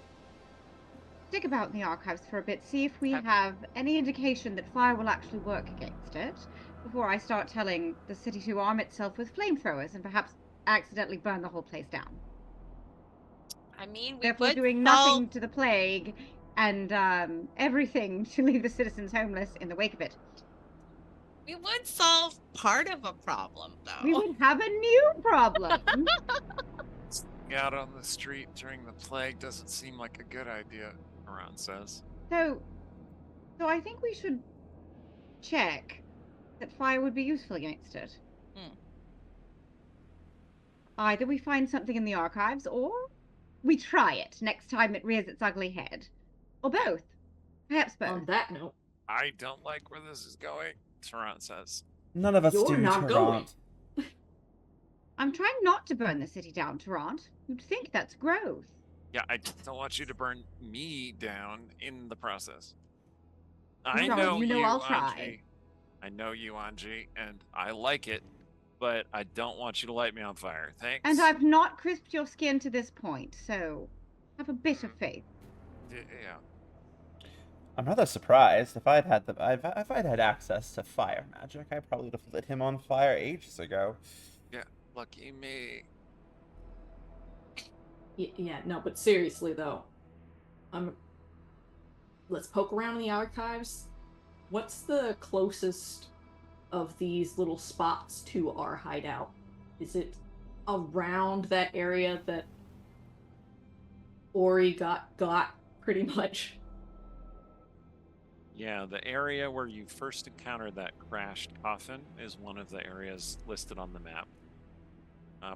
dig about in the archives for a bit, see if we have any indication that fire will actually work against it, before I start telling the city to arm itself with flamethrowers and perhaps accidentally burn the whole place down. I mean, we Therefore would doing nothing to the plague and everything to leave the citizens homeless in the wake of it. We would solve part of a problem, though. We would have a new problem. Out on the street during the plague doesn't seem like a good idea, Aran says. So I think we should check that fire would be useful against it. Either we find something in the archives, or we try it next time it rears its ugly head. Or both. Perhaps both. On that note, I don't like where this is going, Tarant says. None of us You're do, not going. Tarant. I'm trying not to burn the city down, Tarant. You'd think that's growth. Yeah, I don't want you to burn me down in the process. Well, I know you know I'll try. Anji. I know you, Anji, and I like it, but I don't want you to light me on fire. Thanks. And I've not crisped your skin to this point, so have a bit of faith. Yeah. I'm rather surprised. If I'd had access to fire magic, I probably would have lit him on fire ages ago. Yeah, lucky me. Yeah, no, but seriously though, let's poke around in the archives. What's the closest of these little spots to our hideout? Is it around that area that Ori got pretty much? Yeah, the area where you first encountered that crashed coffin is one of the areas listed on the map.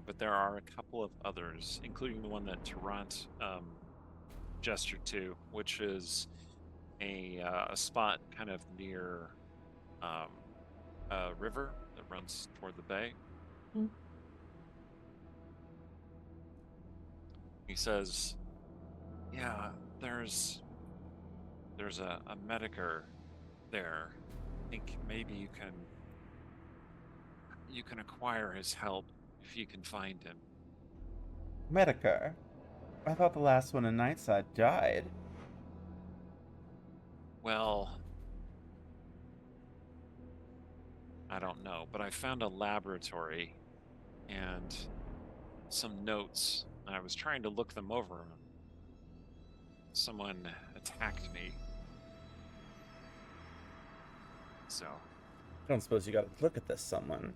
But there are a couple of others, including the one that Tarrant gestured to, which is a spot kind of near a river that runs toward the bay. Hmm. He says, yeah, there's a medicker there. I think maybe you can acquire his help if you can find him. Medicar? I thought the last one in Nightside died. Well, I don't know, but I found a laboratory and some notes. I was trying to look them over. Someone attacked me. So. I don't suppose you got to look at this, someone.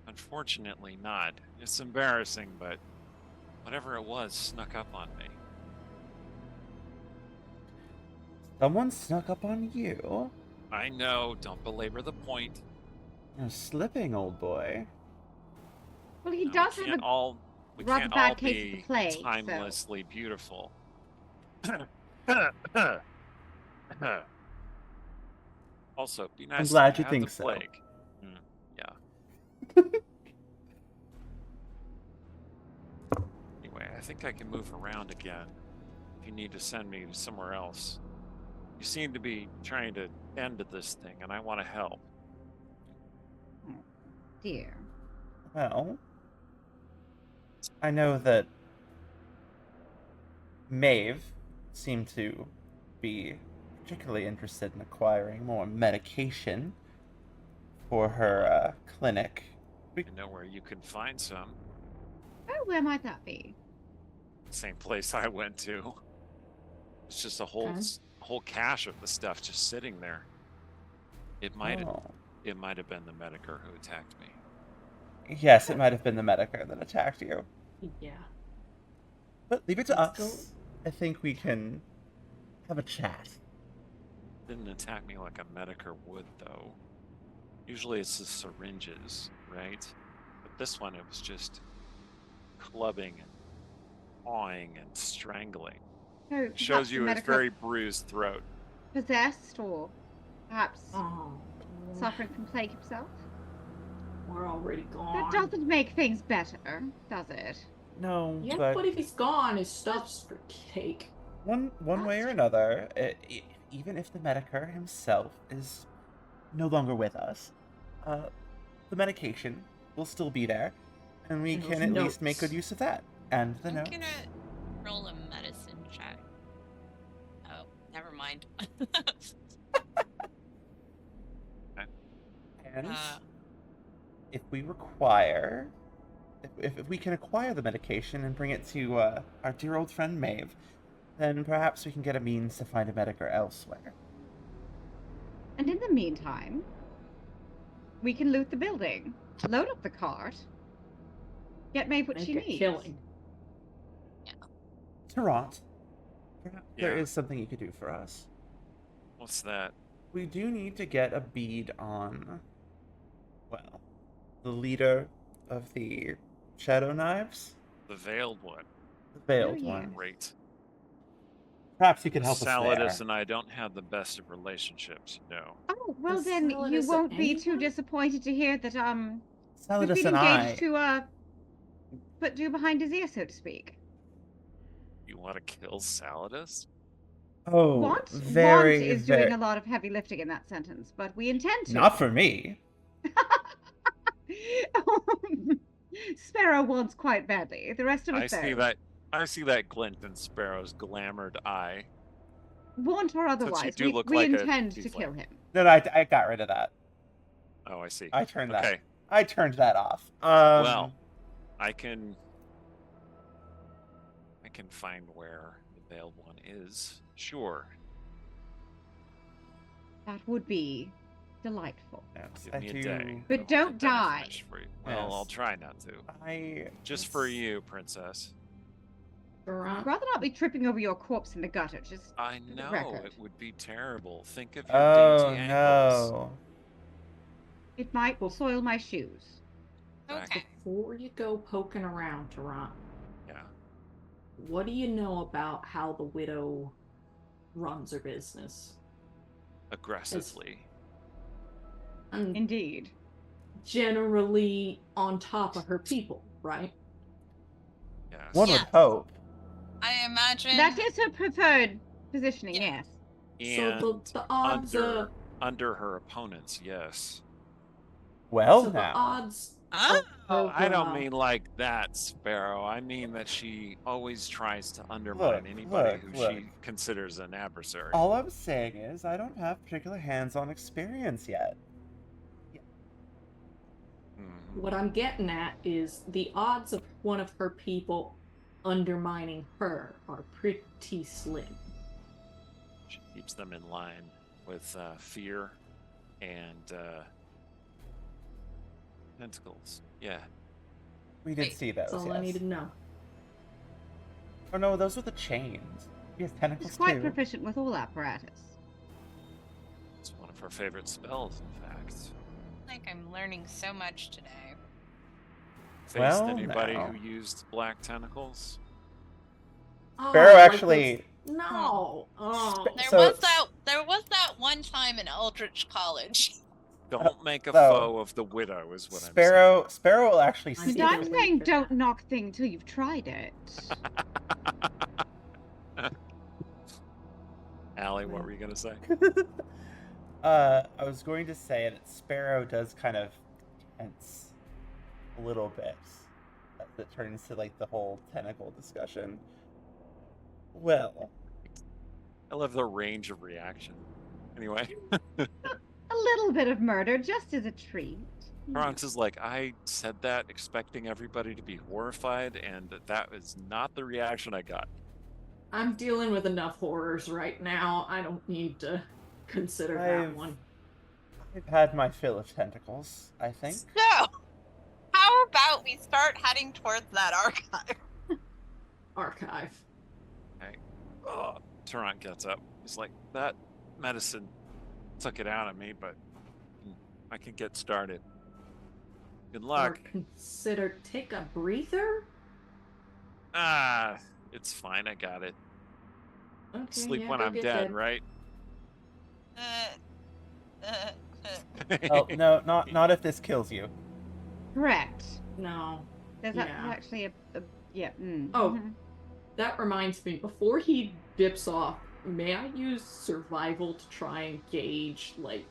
Unfortunately not. It's embarrassing, but whatever it was snuck up on me. Someone snuck up on you? I know, don't belabor the point. You're slipping, old boy. Well, he No, does we have can't a all we rather can't bad all case of be the plague, timelessly beautiful. Also, be nice. I'm glad to you have think the so. plague. Yeah. Anyway, I think I can move around again. If you need to send me somewhere else, you seem to be trying to end this thing, and I want to help. Dear. Well, I know that Maeve seemed to be particularly interested in acquiring more medication for her clinic. I know where you can find some. Oh, where might that be? Same place I went to. It's just a whole whole cache of the stuff just sitting there. It might have been the medicker who attacked me. Yes, it might have been the medicker that attacked you. Yeah. But leave it to Let's us. I think we can have a chat. Didn't attack me like a medicker would, though. Usually it's the syringes, right? But this one, it was just clubbing and pawing and strangling. Oh, It shows you his very bruised throat. Possessed, or perhaps Oh, suffering from plague himself? we're already gone. That doesn't make things better, does it? No, Yeah, but but if he's gone, his stuff's for cake. one way or another, even if the medicker himself is no longer with us, the medication will still be there, and we And can those at least make good notes. use of that. And the I'm notes. gonna roll a medicine check. Oh, never mind. And Uh, if we require, if we can acquire the medication and bring it to our dear old friend Maeve, then perhaps we can get a means to find a medicker elsewhere. And in the meantime, we can loot the building, load up the cart, get Maeve what Make she a needs. killing. Tarrant, perhaps there Yeah. is something you could do for us. What's that? We do need to get a bead on, well, the leader of the Shadow Knives, The veiled one. the veiled Oh, yeah. one. Great. Perhaps you can help us Salidus there. and I don't have the best of relationships, no. Oh, well Does then Salad you is won't be too anyone? disappointed to hear that we've Salidus been and I. engaged to put you behind his ear, so to speak. You want to kill Salidus? Oh, Want very, is very... doing a lot of heavy lifting in that sentence, but we intend to. Not for me. Sparrow wants quite badly. The rest of us I see that glint in Sparrow's glamored eye. Want or otherwise, do look we like a intend to tiefling. kill him. No, I got rid of that. Oh, I see. I turned that. Okay. I turned that off. Well, I can find where the veiled one is. Sure. That would be delightful. yes, Give me a day. But I'll don't get that die. information for you. Well, Yes. I'll try not to. Just for you, princess. I'd rather not be tripping over your corpse in the gutter. Just I for the know record. it would be terrible. Think of your Oh dainty ankles. no. It might soil my shoes. Okay. Before you go poking around, Tarant, Yeah. what do you know about how the widow runs her business? Aggressively. And Indeed. generally on top of her people, right? Yes. One Yeah. would hope. I imagine. That is her preferred positioning, Yeah. yes. And So the odds under her opponents, yes. Well, so the now. odds Oh, of I don't mean like that, Sparrow. I mean that she always tries to undermine anybody who look. she considers an adversary. All I'm saying is I don't have particular hands-on experience yet. Mhm. what I'm getting at is the odds of one of her people undermining her are pretty slim. She keeps them in line with fear and tentacles. Yeah. We did Wait, see those. That's all I yes. need to know. Oh no, those were the chains. He has tentacles She's quite too. proficient with all apparatus. It's one of her favorite spells, in fact. I think I'm learning so much today. Faced Well, anybody now. who used black tentacles? Sparrow like actually. those- No. Oh. There was that one time in Eldritch College. Don't make a so, foe of the widow, is what Sparrow will actually I see. see And the I'm way saying for don't that. knock things till you've tried it. I'm saying. Allie, what were you gonna say? I was going to say that Sparrow does kind of tense a little bit. That turns to like the whole tentacle discussion. Well, I love the range of reaction. Anyway, A little bit of murder, just as a treat. Bronx is like, I said that expecting everybody to be horrified, and that is not the reaction I got. I'm dealing with enough horrors right now. I don't need to consider that one. I've had my fill of tentacles, I think. So, how about we start heading towards that archive? Archive. Tarant gets up. He's like, that medicine took it out of me, but I can get started. Good Or luck. consider take a breather? It's fine. I got it. Okay, Sleep yeah, when go I'm get dead, right? Oh no, not if this kills you. Correct. No. There's Yeah. actually a yeah. Oh. mhm. That reminds me, before he dips off, may I use survival to try and gauge, like,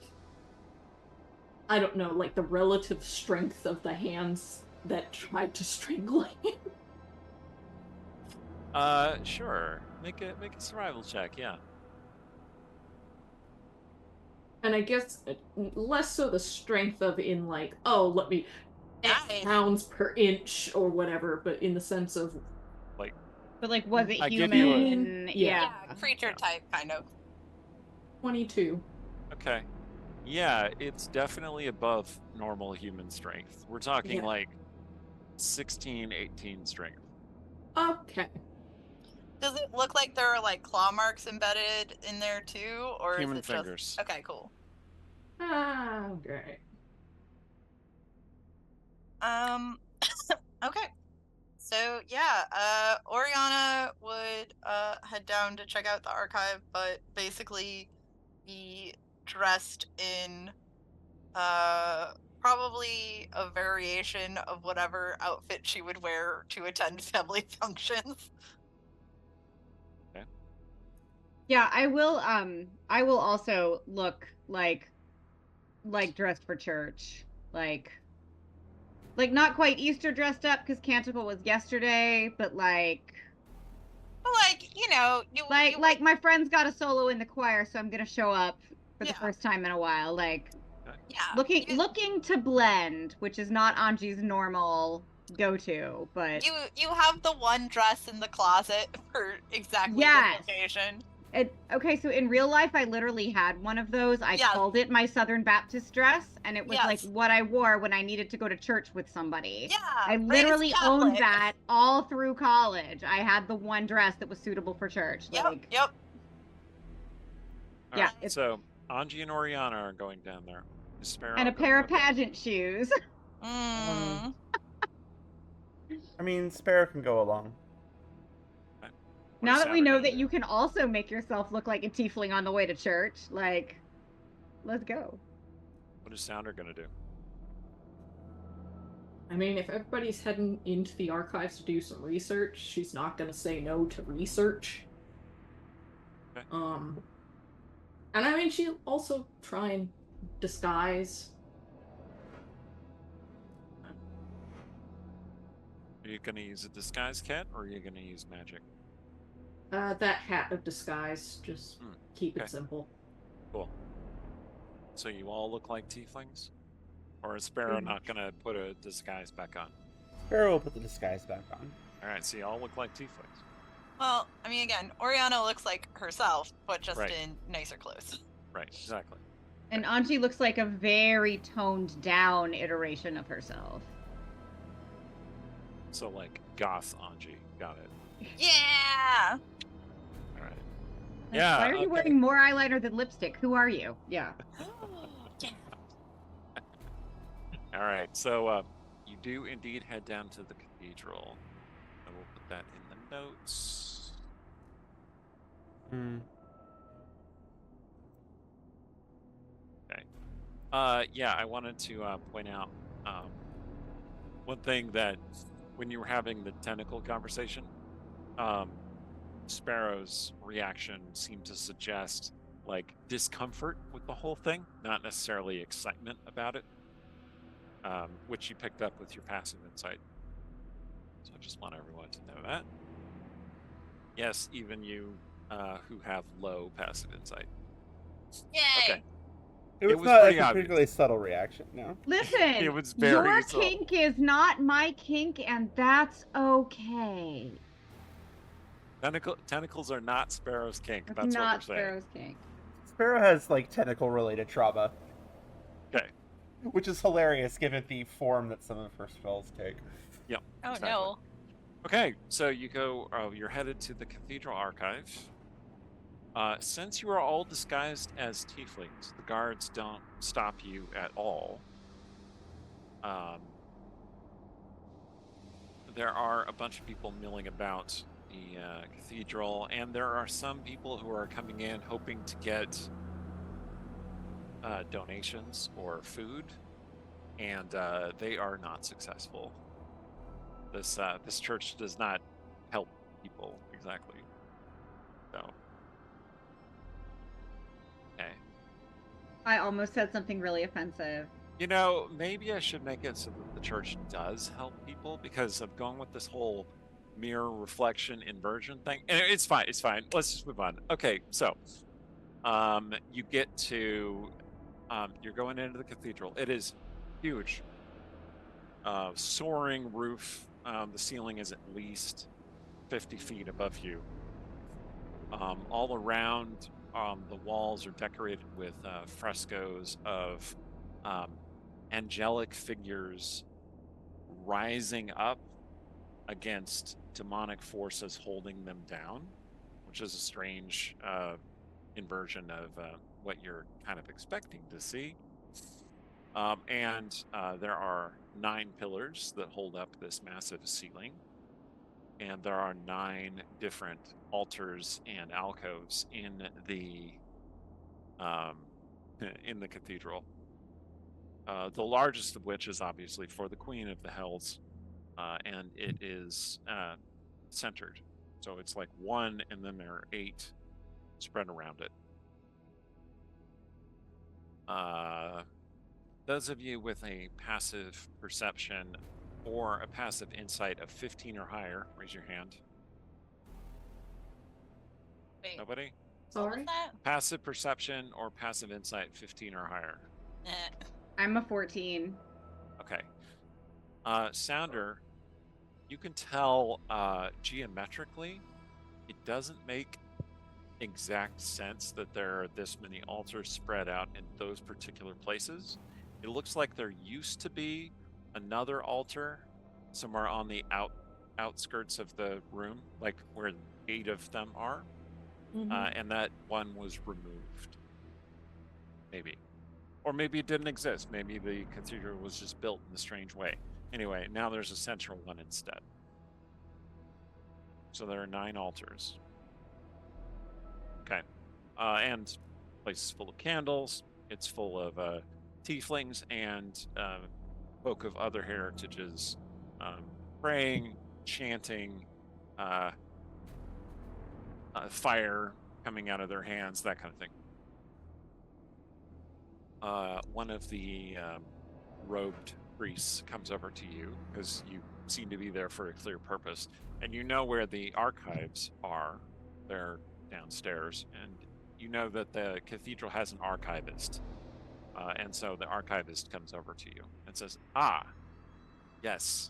I don't know, like the relative strength of the hands that tried to strangle him? Sure. Make a survival check, yeah. And I guess less so the strength of in like, oh, let me X Nice. pounds per inch or whatever, but in the sense of But like, was it I give human? you Yeah. Creature type, kind of. 22. Okay. Yeah, it's definitely above normal human strength. We're talking Yeah. like 16, 18 strength. Okay. Does it look like there are like claw marks embedded in there too, or Human is it fingers. just okay? Cool. Okay. Okay. So yeah, Oriana would head down to check out the archive, but basically be dressed in probably a variation of whatever outfit she would wear to attend family functions. Yeah, I will. I will also look like dressed for church, like not quite Easter dressed up because Canticle was yesterday, but Like, like my friend's got a solo in the choir, so I'm gonna show up for the Yeah. first time in a while, like yeah, looking to blend, which is not Anji's normal go-to, but you have the one dress in the closet for exactly yes. this occasion. Okay, so in real life, I literally had one of those. I Yes. called it my Southern Baptist dress, and it was like Yes. what I wore when I needed to go to church with somebody. Yeah, I raised literally owned Catholic. that all through college. I had the one dress that was suitable for church. Yep. Like, Yep. yeah, Alright, so Anji and Oriana are going down there. Is Sparrow and a going pair of with them? pageant shoes. Mm. I mean, Sparrow can go along. What Now is that we Sounder know gonna that do? you can also make yourself look like a tiefling on the way to church, like, let's go. What is Sounder gonna do? I mean, if everybody's heading into the archives to do some research, she's not gonna say no to research. Okay. And I mean, she'll also try and disguise. Are you gonna use a disguise kit, or are you gonna use magic? That hat of disguise, just keep okay. it simple. Cool. So you all look like tieflings? Or is Sparrow not gonna put a disguise back on? Sparrow will put the disguise back on. Alright, so you all look like tieflings. Well, I mean, again, Oriana looks like herself, but just Right. in nicer clothes. Right, exactly. And Anji looks like a very toned down iteration of herself. So like goth Anji. Got it. Yeah. Alright. Like, Yeah. why are you wearing more eyeliner than lipstick? Who are you? Yeah. Yeah. Alright, so you do indeed head down to the cathedral. I will put that in the notes. Hmm. Okay. Yeah, I wanted to point out one thing that when you were having the tentacle conversation, Sparrow's reaction seemed to suggest like discomfort with the whole thing, not necessarily excitement about it, which you picked up with your passive insight. So I just want everyone to know that. Yes, even you who have low passive insight. Yay. Okay. It was was not pretty a obvious. particularly subtle reaction, no. Listen, It was very your subtle. kink is not my kink, and that's okay. Tentacles are not Sparrow's kink. It's That's not what we're saying. Sparrow's kink. Sparrow has, like, tentacle-related trauma. Okay. Which is hilarious, given the form that some of her spells take. Yep. Oh exactly. no. Okay, so you go. You're headed to the cathedral archive. Since you are all disguised as tieflings, the guards don't stop you at all. There are a bunch of people milling about the cathedral, and there are some people who are coming in hoping to get donations or food, and they are not successful. This church does not help people exactly. So, okay. I almost said something really offensive. You know, maybe I should make it so that the church does help people, because I'm going with this whole mirror reflection inversion thing. And it's fine. It's fine. Let's just move on. Okay, so you get to you're going into the cathedral. It is huge. Soaring roof. The ceiling is at least 50 feet above you. All around, the walls are decorated with frescoes of angelic figures rising up against demonic forces holding them down, which is a strange inversion of what you're kind of expecting to see. And there are 9 pillars that hold up this massive ceiling, and there are 9 different altars and alcoves in the cathedral. The largest of which is obviously for the Queen of the Hells, and it is centered. So it's like 1, and then there are 8 spread around it. Those of you with a passive perception or a passive insight of 15 or higher, raise your hand. Wait, Nobody? what was Sorry? that? Passive perception or passive insight 15 or higher. Eh. I'm a 14. Okay. Sounder, you can tell geometrically, it doesn't make exact sense that there are this many altars spread out in those particular places. It looks like there used to be another altar somewhere on the outskirts of the room, like where 8 of them are, and that one was removed. Maybe. Or maybe it didn't exist. Maybe the cathedral was just built in a strange way. Anyway, now there's a central one instead. So there are 9 altars. Okay. And the place is full of candles. It's full of tieflings and folk of other heritages praying, chanting, fire coming out of their hands, that kind of thing. One of the robed priests comes over to you because you seem to be there for a clear purpose, and you know where the archives are. They're downstairs, and you know that the cathedral has an archivist, and so the archivist comes over to you and says, yes,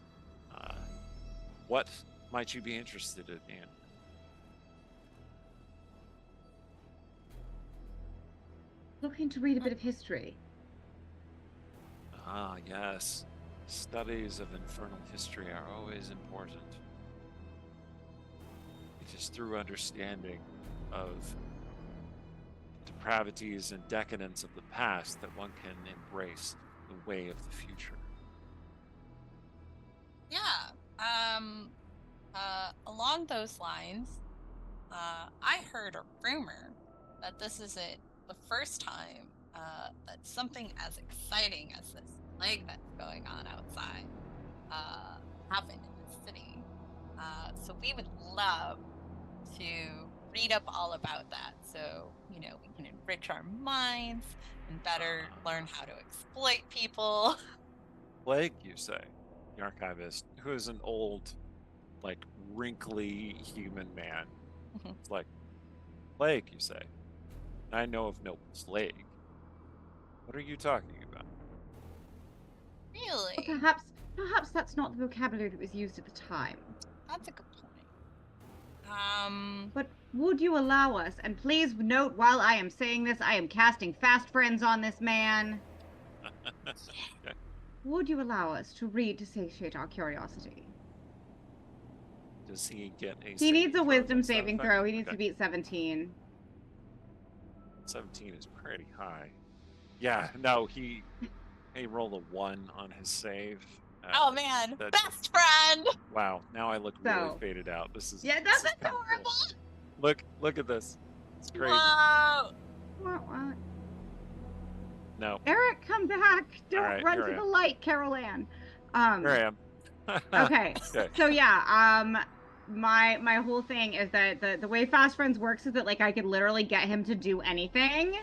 what might you be interested in? Looking to read a bit of history. Yes. Studies of infernal history are always important. It is through understanding of depravities and decadence of the past that one can embrace the way of the future. Yeah. Along those lines, I heard a rumor that this isn't the first time that something as exciting as this plague that's going on outside happened in the city. So we would love to read up all about that, so we can enrich our minds and better learn how to exploit people. Plague, you say? The archivist, who is an old, wrinkly human man. It's like, plague, you say? I know of no plague. What are you talking about? Really? Or perhaps that's not the vocabulary that was used at the time. That's a good point. But would you allow us, and please note while I am saying this, I am casting fast friends on this man. Okay. Would you allow us to read to satiate our curiosity? Does he get a He needs a wisdom saving saving effect? throw. He needs Okay. to beat 17. 17 is pretty high. Yeah, no, he rolled a 1 on his save. Oh man, that- best friend! Wow, now I look really So- faded out. This is Yeah, this is that's kinda cool. adorable. Look at this. It's crazy. Whoa! What? No, Eric, come back! Don't Alright, run here to I the am. light, Carol Ann. here I am. Okay. Okay. So yeah, my whole thing is that the way Fast Friends works is that I could literally get him to do anything,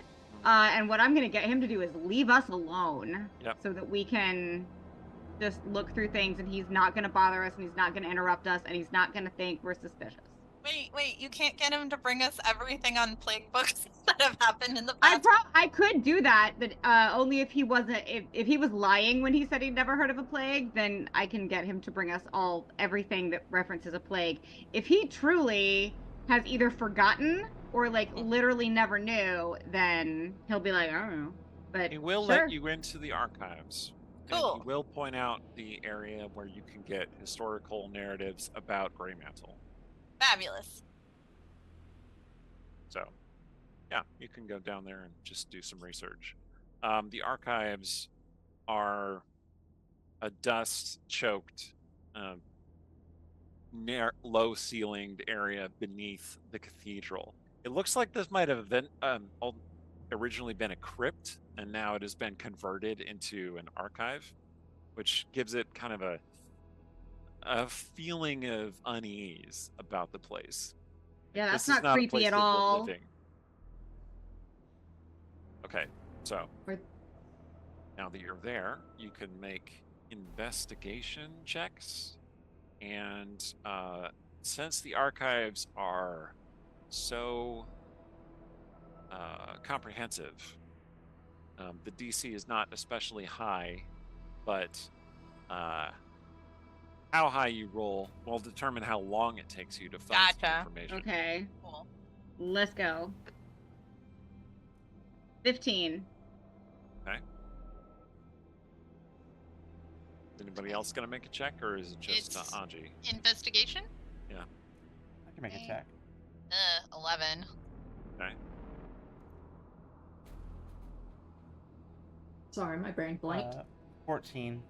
and what I'm gonna get him to do is leave us alone, Yep. so that we can just look through things, and he's not gonna bother us, and he's not gonna interrupt us, and he's not gonna think we're suspicious. Wait, you can't get him to bring us everything on plague books that have happened in the past? I could do that, but only if he wasn't if he was lying when he said he'd never heard of a plague, then I can get him to bring us everything that references a plague. If he truly has either forgotten or literally never knew, then he'll be like, I don't know. But He will sure. let you into the archives. And Cool. he will point out the area where you can get historical narratives about Greymantle. Fabulous. So, yeah, you can go down there and just do some research. The archives are a dust-choked, low-ceilinged area beneath the cathedral. It looks like this might have been originally been a crypt, and now it has been converted into an archive, which gives it kind of a feeling of unease about the place. Yeah, This that's is not a creepy place at that you're all. living. Okay, so Right. now that you're there, you can make investigation checks. And since the archives are so comprehensive, the DC is not especially high, but how high you roll will determine how long it takes you to find some Gotcha. information. Okay, Cool. let's go. 15. Okay. Is anybody else going to make a check, or is it just It's- Anji? Investigation? I can make a Okay. check. 11. Okay. Sorry, my brain blanked. 14.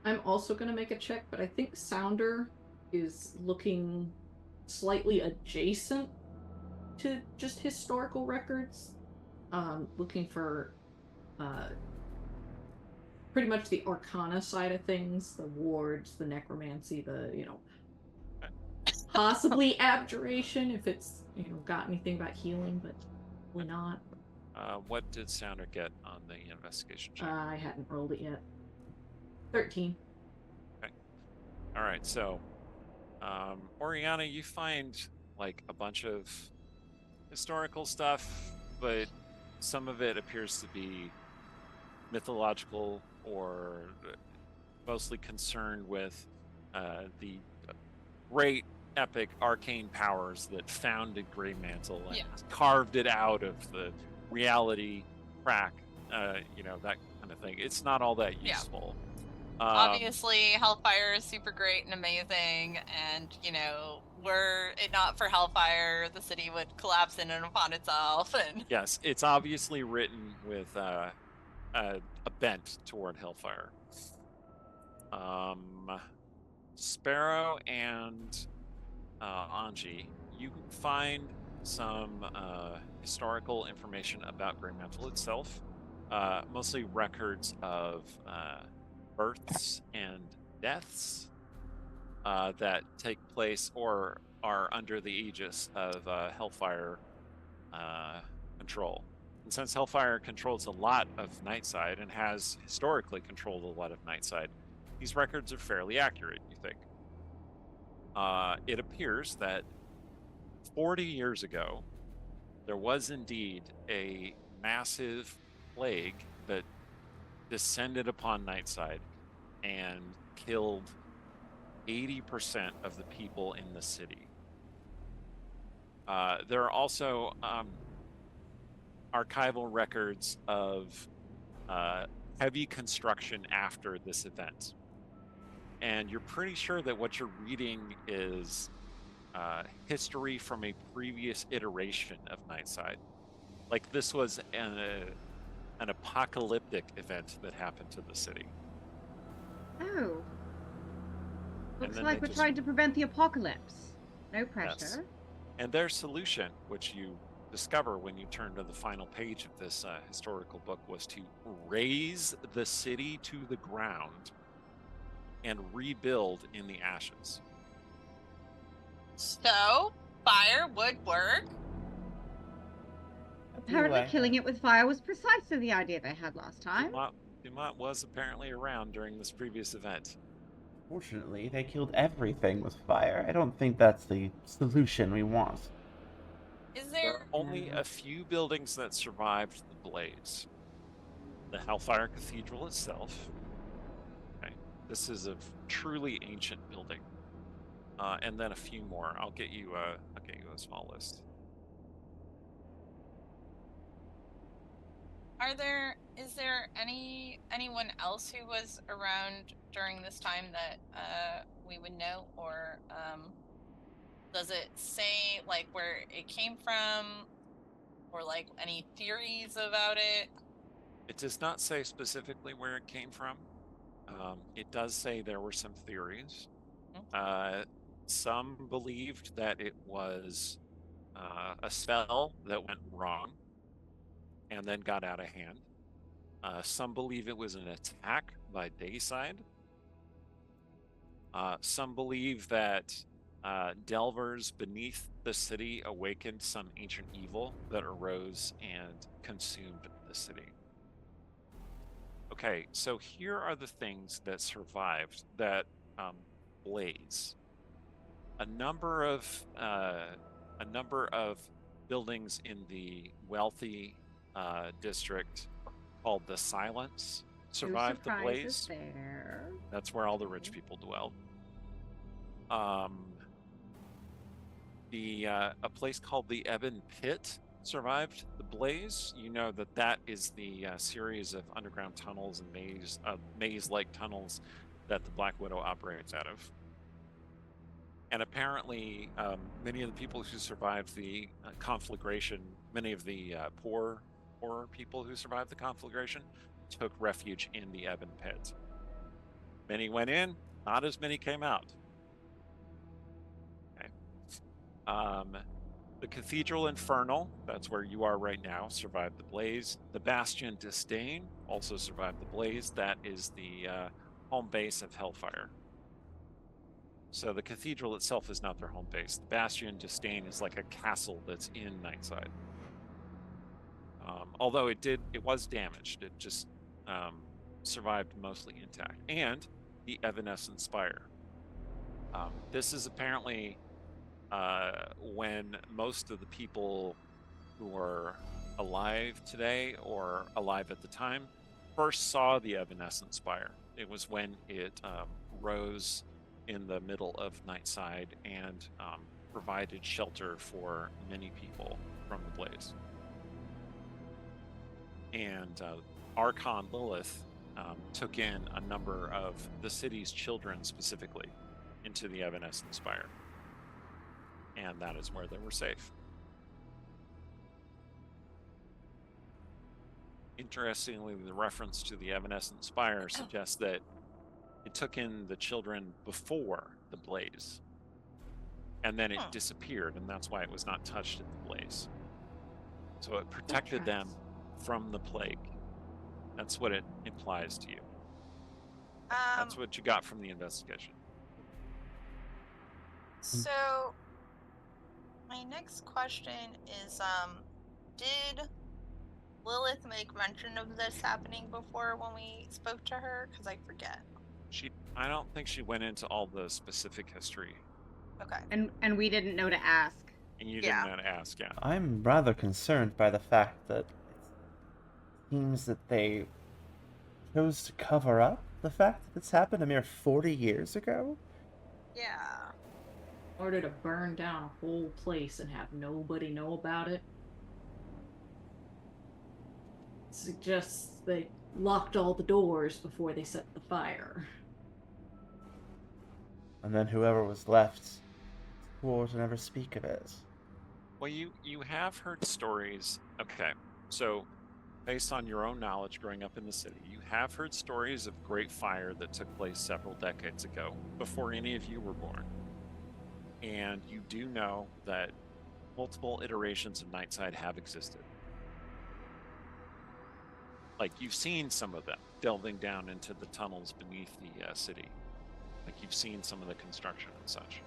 I'm also going to make a check, but I think Sounder is looking slightly adjacent to just historical records. Looking for pretty much the arcana side of things, the wards, the necromancy, the, possibly abjuration if it's, got anything about healing, but probably not. What did Sounder get on the investigation check? I hadn't rolled it yet. 13. All right, so Oriana, you find like a bunch of historical stuff, but some of it appears to be mythological or mostly concerned with the great epic arcane powers that founded Greymantle and Yeah. carved it out of the reality crack, that kind of thing. It's not all that Yeah. useful. Obviously, Hellfire is super great and amazing, and were it not for Hellfire, the city would collapse in and upon itself. And Yes, it's obviously written with a bent toward Hellfire. Sparrow and Anji, you find some historical information about Greymantle itself, mostly records of births and deaths that take place or are under the aegis of Hellfire control. And since Hellfire controls a lot of Nightside and has historically controlled a lot of Nightside, these records are fairly accurate, you think. It appears that 40 years ago, there was indeed a massive plague that descended upon Nightside and killed 80% of the people in the city. There are also archival records of heavy construction after this event. And you're pretty sure that what you're reading is history from a previous iteration of Nightside. Like this was an apocalyptic event that happened to the city. Oh. And Looks then like they we're just- trying to prevent the apocalypse. No pressure. Yes. And their solution, which you discover when you turn to the final page of this historical book, was to raze the city to the ground and rebuild in the ashes. so, fire would work. Apparently, killing it with fire was precisely the idea they had last time. Dumont was apparently around during this previous event. Fortunately, they killed everything with fire. I don't think that's the solution we want. Is There there? are only a few buildings that survived the blaze. The Hellfire Cathedral itself. Okay. This is a truly ancient building. And then a few more. I'll get you a small list. Is there anyone else who was around during this time that we would know, or does it say like where it came from, or like any theories about it? It does not say specifically where it came from. It does say there were some theories. Some believed that it was a spell that went wrong and then got out of hand. Some believe it was an attack by Dayside. Some believe that delvers beneath the city awakened some ancient evil that arose and consumed the city. Okay, so here are the things that survived that blaze. A number of buildings in the wealthy district called the Silence survived the blaze. There. That's where all the rich people dwelled. A place called the Ebon Pit survived the blaze. You know that is the series of underground tunnels and maze-like tunnels that the Black Widow operates out of. And apparently, many of the people who survived the conflagration, many of the poor people who survived the conflagration, took refuge in the Ebon Pit. Many went in, not as many came out. Okay. The Cathedral Infernal, that's where you are right now, survived the blaze. The Bastion Disdain also survived the blaze. That is the home base of Hellfire. So the cathedral itself is not their home base. The Bastion Disdain is like a castle that's in Nightside. Although it was damaged. It just survived mostly intact. And the Evanescent Spire. This is apparently when most of the people who are alive today or alive at the time first saw the Evanescent Spire. It was when it rose in the middle of Nightside and provided shelter for many people from the blaze. And Archon Lilith took in a number of the city's children specifically into the Evanescent Spire. And that is where they were safe. Interestingly, the reference to the Evanescent Spire suggests that it took in the children before the blaze. And then it disappeared, and that's why it was not touched in the blaze. So it protected them from the plague. That's what it implies to you. That's what you got from the investigation. So, my next question is, did Lilith make mention of this happening before when we spoke to her? Because I forget. I don't think she went into all the specific history. Okay. And we didn't know to ask. And you didn't know to ask, yeah. I'm rather concerned by the fact that it seems that they chose to cover up the fact that this happened a mere 40 years ago. Yeah. In order to burn down a whole place and have nobody know about it. Suggests they locked all the doors before they set the fire. And then whoever was left swore to never speak of it. Well, you have heard stories. Okay, so based on your own knowledge growing up in the city, you have heard stories of great fire that took place several decades ago, before any of you were born. And you do know that multiple iterations of Nightside have existed. Like, you've seen some of them delving down into the tunnels beneath the city. Like, you've seen some of the construction and such.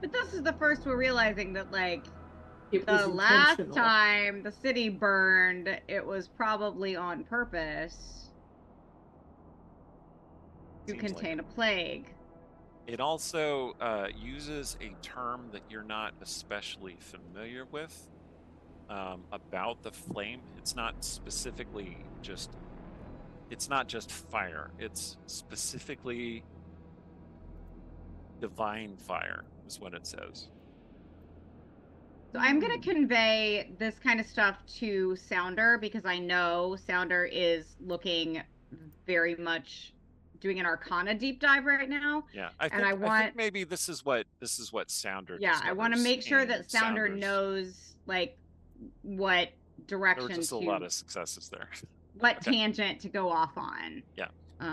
But this is the first we're realizing that, like, It the was last intentional. time the city burned, it was probably on purpose to Seems contain like a plague. it also uses a term that you're not especially familiar with about the flame. It's not specifically just, it's not just fire. It's specifically divine fire is what it says. So I'm going to convey this kind of stuff to Sounder because I know Sounder is looking very much doing an Arcana deep dive right now. Yeah, I think maybe this is what Sounder. Yeah, I want to make sure that Sounder Sounders. knows like what direction There were just a lot of successes there. What tangent to go off on. Yeah.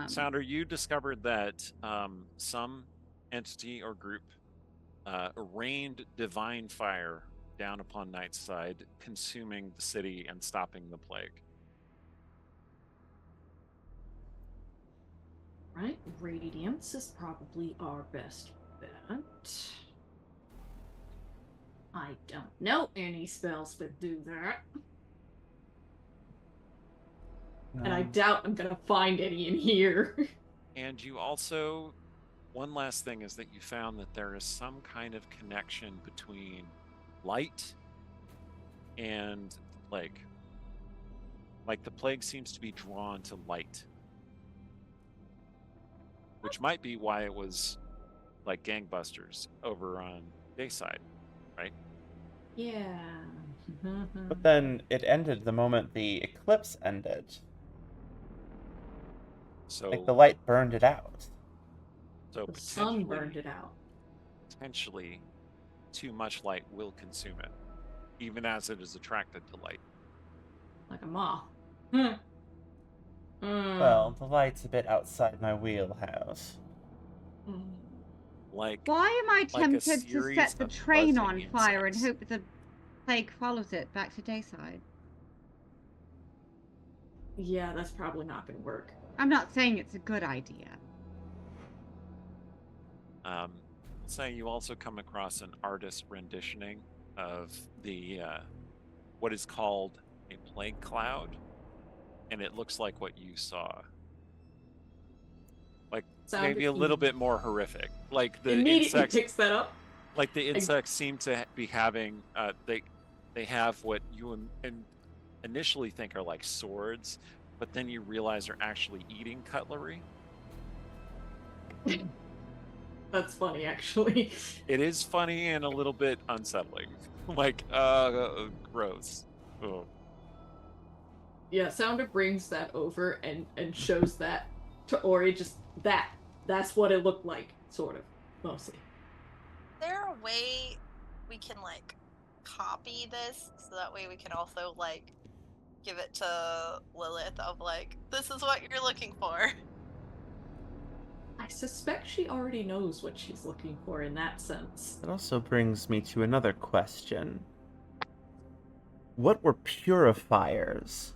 Sounder, you discovered that some entity or group rained divine fire down upon Nightside, consuming the city and stopping the plague. Right, radiance is probably our best bet. I don't know any spells that do that. And I doubt I'm gonna find any in here. And you also, one last thing is that you found that there is some kind of connection between light and the plague. Like the plague seems to be drawn to light, which might be why it was like gangbusters over on Dayside, right? Yeah. But then it ended the moment the eclipse ended. So, Like the light burned it out. so The sun burned potentially, it out. potentially, too much light will consume it, even as it is attracted to light. Like a moth. Well, the light's a bit outside my wheelhouse. Like, Why am I like a tempted to series set the of train buzzing on fire and insects. hope the plague follows it back to Dayside? Yeah, that's probably not gonna work. I'm not saying it's a good idea. Say you also come across an artist renditioning of the what is called a plague cloud, and it looks like what you saw. Like maybe a little bit more horrific. Like the Immediately insects, picks that up. like the insects seem to be having they have what you initially think are like swords, but then you realize they're actually eating cutlery. That's funny, actually. It is funny and a little bit unsettling. Like, gross. Ugh. Yeah, Sounder brings that over and shows that to Ori. Just that's what it looked like, sort of, mostly. Is there a way we can like copy this so that way we can also like give it to Lilith of like, this is what you're looking for? I suspect she already knows what she's looking for in that sense. That also brings me to another question. What were Purifiers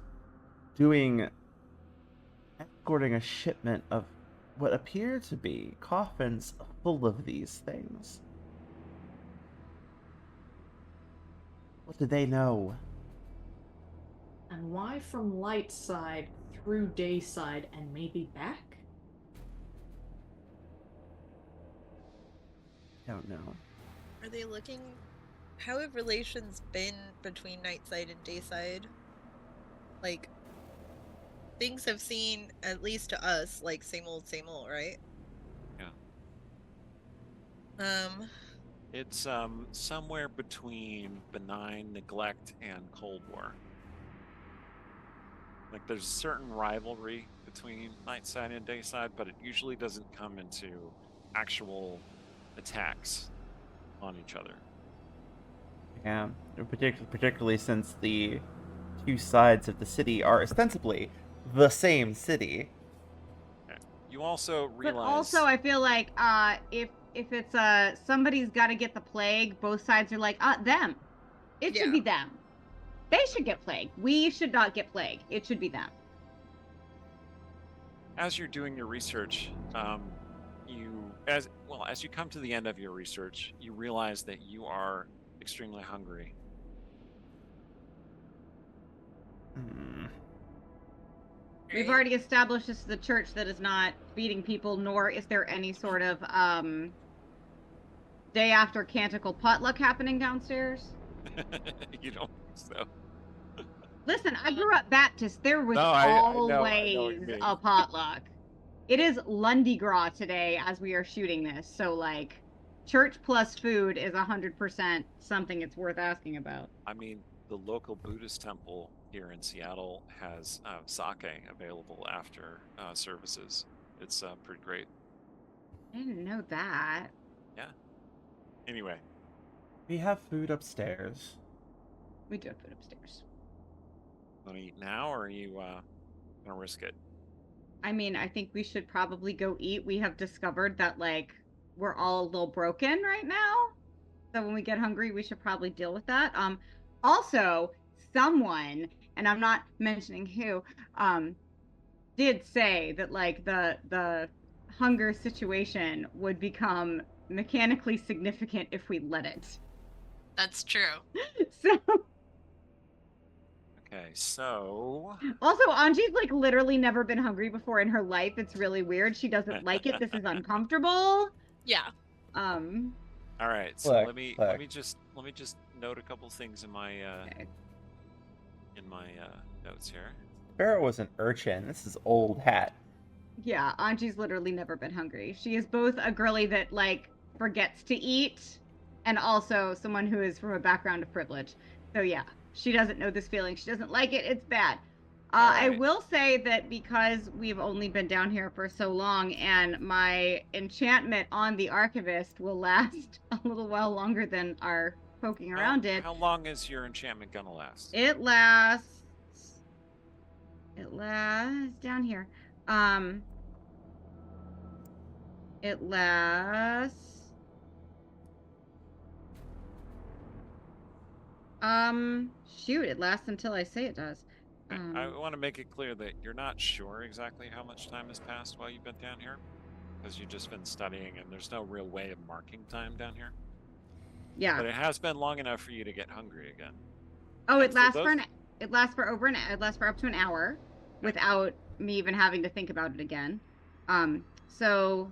doing escorting a shipment of what appear to be coffins full of these things? What did they know? And why from Lightside through Dayside and maybe back? I don't know. Are they looking? How have relations been between Nightside and Dayside? Like, things have seemed, at least to us, like same old, right? Yeah. It's somewhere between benign neglect and Cold War. Like there's a certain rivalry between Nightside and Dayside, but it usually doesn't come into actual attacks on each other. Yeah, particularly since the two sides of the city are ostensibly the same city. Okay. You also realize. But also, I feel like if it's somebody's got to get the plague, both sides are like them. It should be them. They should get plague. We should not get plague. It should be them. As you're doing your research, as you come to the end of your research, you realize that you are extremely hungry. We've already established this is the church that is not feeding people, nor is there any sort of day after canticle potluck happening downstairs. You don't think so? Listen, I grew up Baptist. There was always a potluck. It is Lundi Gras today as we are shooting this, so like church plus food is 100% something it's worth asking about. I mean, the local Buddhist temple here in Seattle has sake available after services. It's pretty great. I didn't know that. Yeah. Anyway. We have food upstairs. We do have food upstairs. Want to eat now, or are you gonna risk it? I mean, I think we should probably go eat. We have discovered that, like, we're all a little broken right now. So when we get hungry, we should probably deal with that. Also, someone, and I'm not mentioning who, did say that, like, the hunger situation would become mechanically significant if we let it. That's true. So Okay, so also Anji's like literally never been hungry before in her life. It's really weird. She doesn't like it. This is uncomfortable. Yeah. all right. So Look, let me look. just note a couple things in my Okay. notes here. Sparrow was an urchin. This is old hat. Yeah, Anji's literally never been hungry. She is both a girly that like forgets to eat and also someone who is from a background of privilege. So yeah, she doesn't know this feeling. She doesn't like it. It's bad. I Alright. will say that because we've only been down here for so long and my enchantment on the archivist will last a little while longer than our poking around it. How long is your enchantment gonna last? It lasts down here. It lasts shoot, it lasts until I say it does. Okay, I want to make it clear that you're not sure exactly how much time has passed while you've been down here, because you've just been studying and there's no real way of marking time down here. Yeah. But it has been long enough for you to get hungry again. Oh, And it for lasts those- for it lasts for up to an hour without me even having to think about it again. So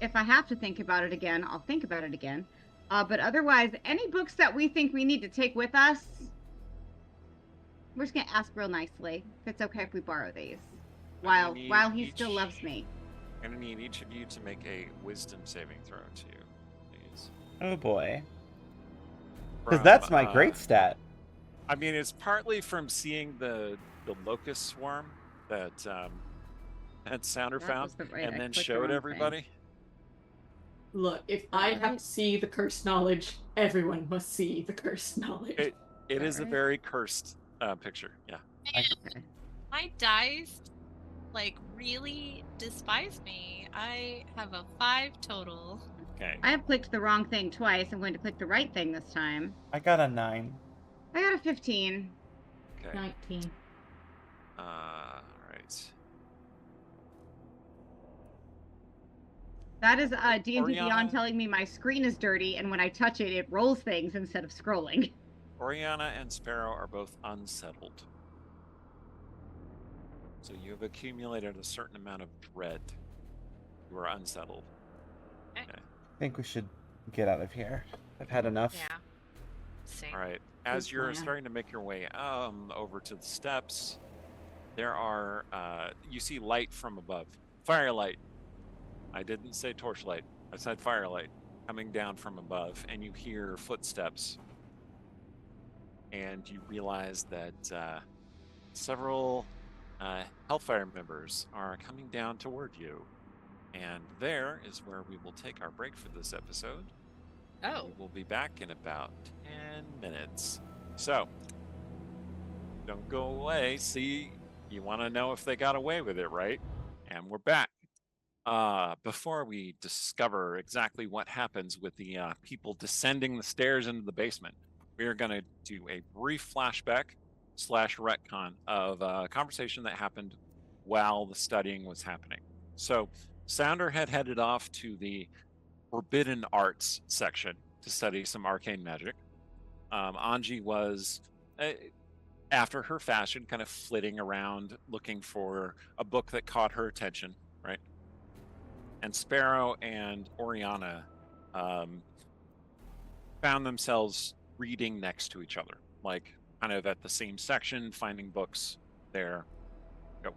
if I have to think about it again, I'll think about it again. But otherwise, any books that we think we need to take with us, we're just gonna ask real nicely if it's okay if we borrow these while he still loves me. I'm gonna need each of you to make a wisdom saving throw too, please. Oh boy. Because From, that's my great stat. I mean, it's partly from seeing the locust swarm that Sounder That found was the- wait, and I then clicked the showed wrong thing. everybody. Look, if I have Alright. to see the cursed knowledge, everyone must see the cursed knowledge. It is a Alright. very cursed picture. Yeah. Okay. My dice, like, really despise me. I have a 5 total. Okay. I have clicked the wrong thing twice. I'm going to click the right thing this time. I got a 9. I got a 15. Okay. 19. All right. That is D&D Oriana? Beyond telling me my screen is dirty, and when I touch it, it rolls things instead of scrolling. Oriana and Sparrow are both unsettled. So you have accumulated a certain amount of dread. You are unsettled. I think we should get out of here. I've had enough. Yeah. Same. All right. As Good you're plan. starting to make your way over to the steps, there are you see light from above. Firelight. I didn't say torchlight. I said firelight coming down from above, and you hear footsteps. And you realize that several Hellfire members are coming down toward you. And there is where we will take our break for this episode. Oh. We will be back in about 10 minutes. So, don't go away. See, you want to know if they got away with it, right? And we're back. Before we discover exactly what happens with the people descending the stairs into the basement, we are going to do a brief flashback / retcon of a conversation that happened while the studying was happening. So, Sounder had headed off to the Forbidden Arts section to study some arcane magic. Anji was, after her fashion, kind of flitting around looking for a book that caught her attention, right? And Sparrow and Oriana found themselves reading next to each other, like kind of at the same section, finding books there. Go.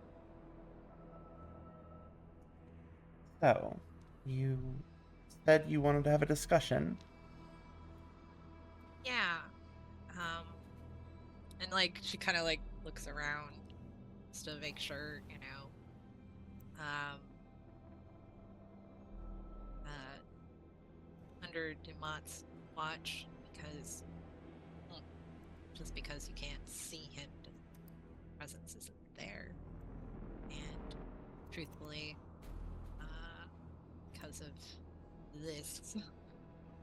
So, you said you wanted to have a discussion. Yeah. And like she kind of like looks around just to make sure, you know. Under Dumont's watch because, well, just because you can't see him, his presence isn't there. And truthfully, because of this,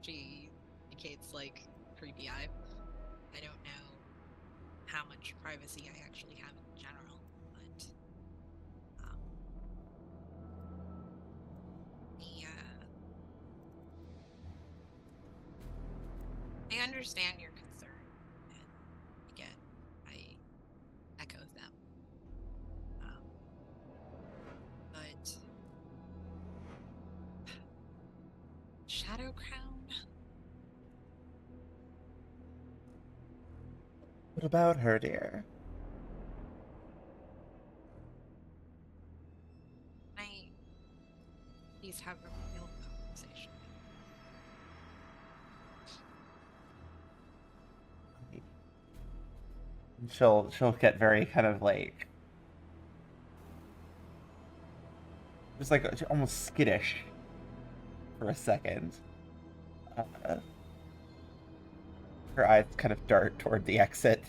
she indicates like creepy eye. I don't know how much privacy I actually have in general, but understand your concern. And again, I echo them. But Shadow Crown? What about her, dear? I please have a real conversation. She'll get very kind of like just like almost skittish for a second. Uh, her eyes kind of dart toward the exit.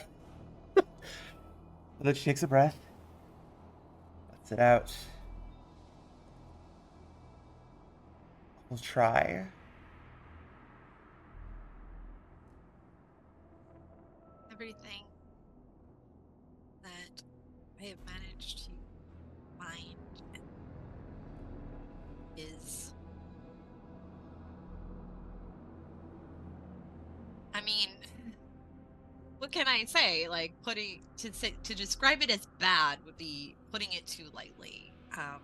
And then she takes a breath, lets it out. We'll try. Everything that I have managed to find is, I mean, what can I say? Like, to describe it as bad would be putting it too lightly. I'm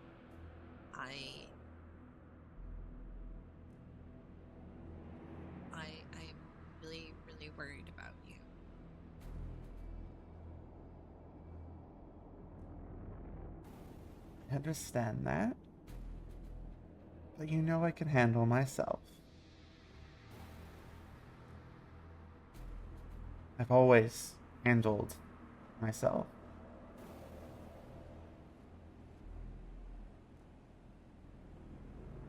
really, really worried about you. I understand that. But you know I can handle myself. I've always handled myself.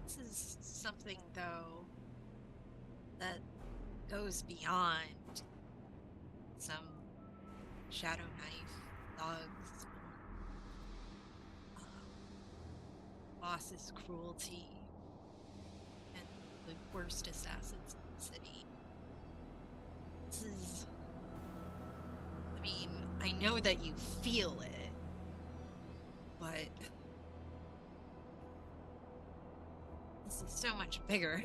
This is something, though, that goes beyond some Shadow Knife thugs or boss's cruelty and the worst assassins in the city. This is, I mean, I know that you feel it, but this is so much bigger.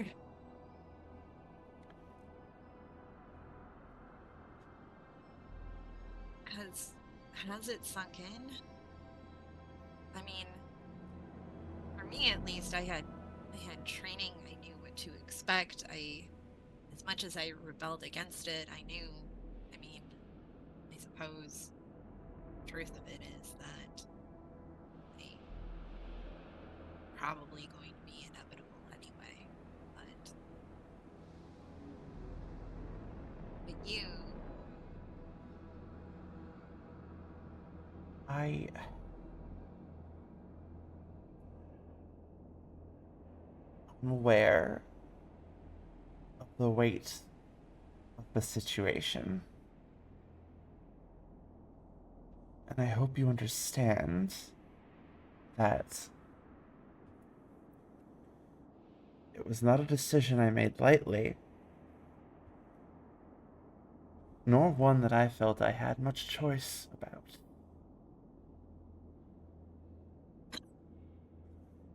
Has it sunk in? I mean, for me at least, I had training. I knew what to expect. As much as I rebelled against it, I knew. I mean, I suppose the truth of it is that I probably going to be inevitable anyway. But you. I'm aware of the weight of the situation. And I hope you understand that it was not a decision I made lightly, nor one that I felt I had much choice about.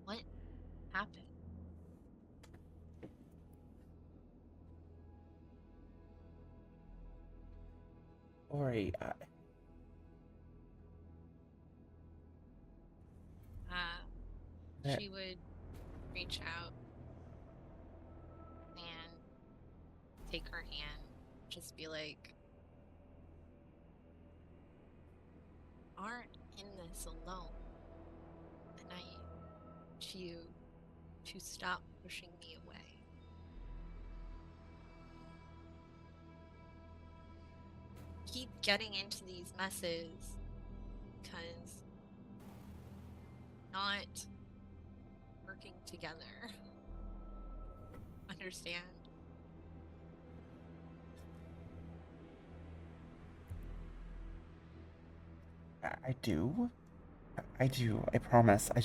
What happened? Ori, She would reach out and take her hand, just be like, aren't in this alone. And I need you to stop pushing me away. Keep getting into these messes because not working together. Understand? I do. I do. I promise. I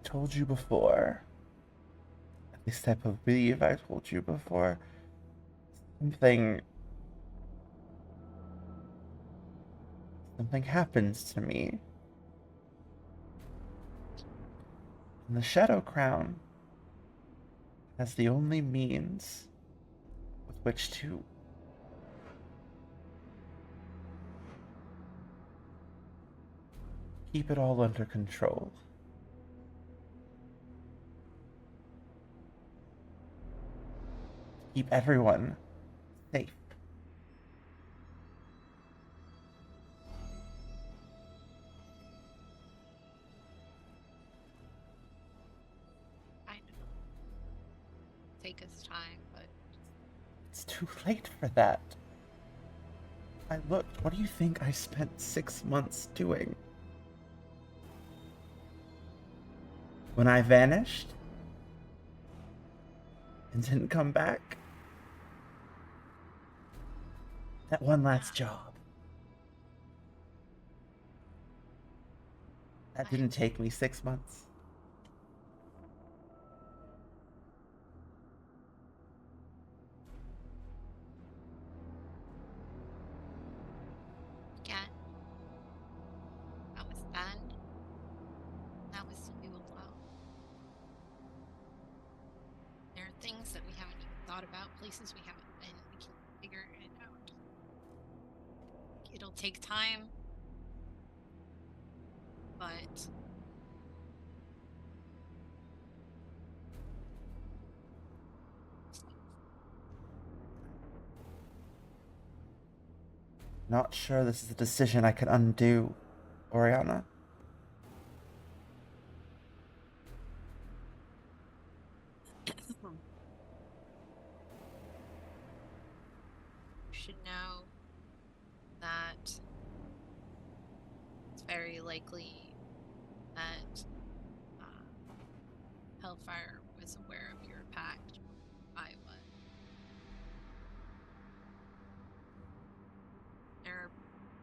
told you before. At least I believe I told you before. Something happens to me. And the Shadow Crown has the only means with which to keep it all under control. Keep everyone safe. I know. Take us time, but It's too late for that. I looked. What do you think I spent 6 months doing? When I vanished and didn't come back? That one last job. That didn't take me 6 months. again, that was then. That was we will know. There are things that we haven't even thought about, places we haven't been. We can figure it out. It'll take time, but Not sure this is a decision I can undo, Oriana. you should know that it's very likely that Hellfire was aware of your pact. I was. There are,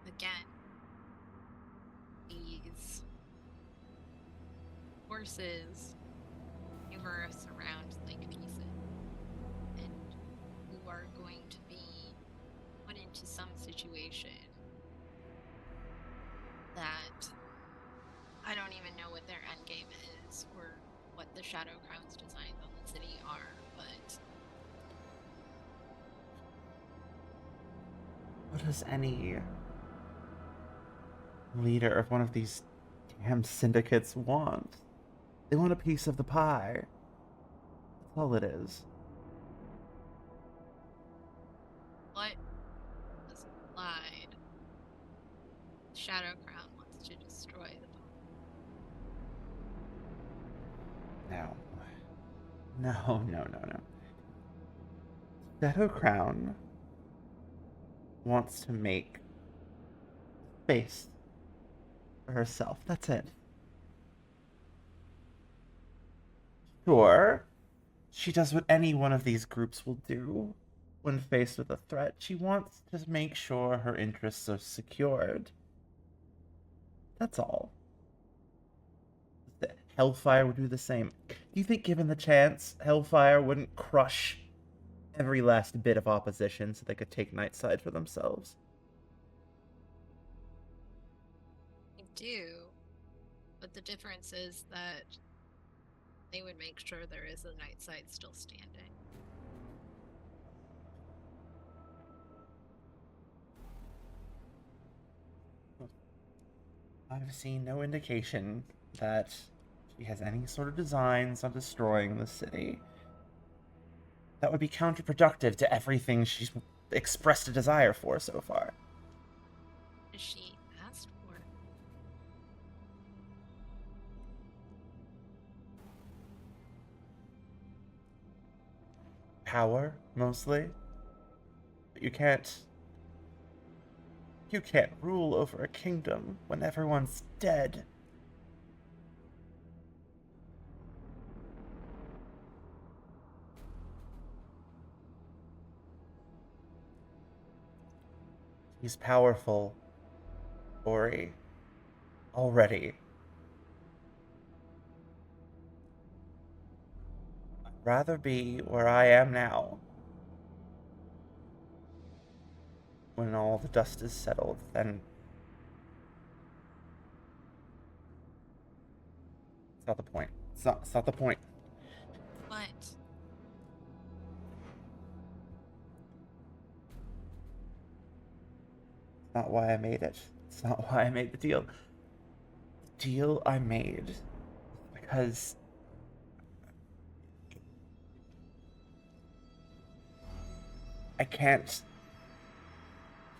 again, these forces numerous around Lake Pieces, and who are going to be put into some situation that I don't even know what their end game is or what the Shadow Crown's designs on the city are, but What does any leader of one of these damn syndicates want? They want a piece of the pie. That's all it is. what was implied? The Shadow Crown wants to destroy the No. No. Shadow Crown wants to make space for herself. That's it. Sure, she does what any one of these groups will do when faced with a threat. She wants to make sure her interests are secured. That's all. Hellfire would do the same. Do you think, given the chance, Hellfire wouldn't crush every last bit of opposition so they could take Nightside for themselves? I do, but the difference is that they would make sure there is a Nightside still standing. I've seen no indication that she has any sort of designs on destroying the city. That would be counterproductive to everything she's expressed a desire for so far. As she asked for. Power, mostly. But you can't rule over a kingdom when everyone's dead. He's powerful, Ori. Already. I'd rather be where I am now, when all the dust is settled, than... It's not the point. It's not the point. What? It's not why I made it. It's not why I made the deal. The deal I made because I can't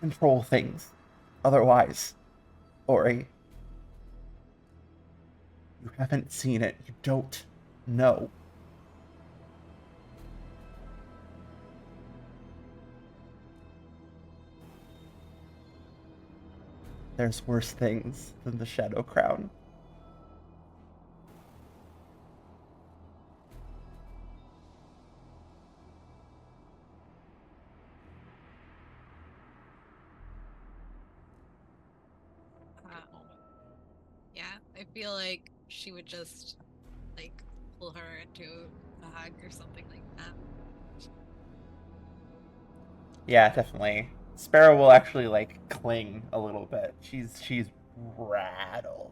control things otherwise, Ori. You haven't seen it. You don't know. There's worse things than the Shadow Crown. Yeah, I feel like she would just, like, pull her into a hug or something like that. Yeah, definitely. Sparrow will actually like cling a little bit. She's rattled.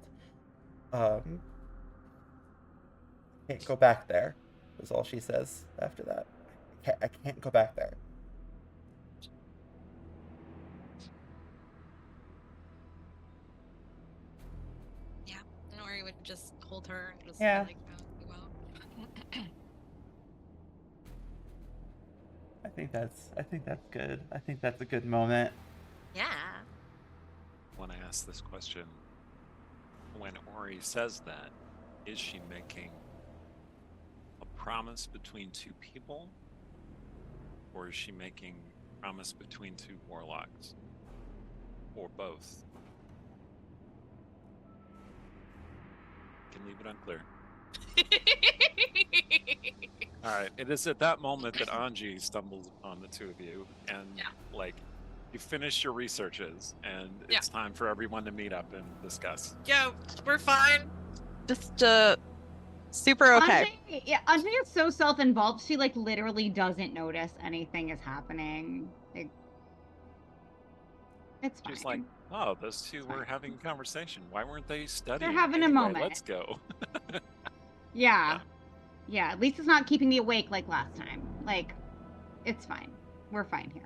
Can't go back there. Was all she says after that. I can't go back there. Yeah, Nori would just hold her and just Yeah. be like, oh, you won't. I think that's good. I think that's a good moment. Yeah. When I ask this question, when Ori says that, is she making a promise between two people? Or is she making a promise between two warlocks? Or both? Can leave it unclear. Alright, it is at that moment that Anji stumbles upon the two of you, and like, you finish your researches, and it's time for everyone to meet up and discuss. Yo, we're fine. Just super okay. Anjay is so self-involved. She like literally doesn't notice anything is happening. Like, it's fine. She's like, oh, those two were having a conversation. Why weren't they studying? They're having a Anyway, moment. Let's go. Yeah, at least it's not keeping me awake like last time. Like, it's fine. We're fine here.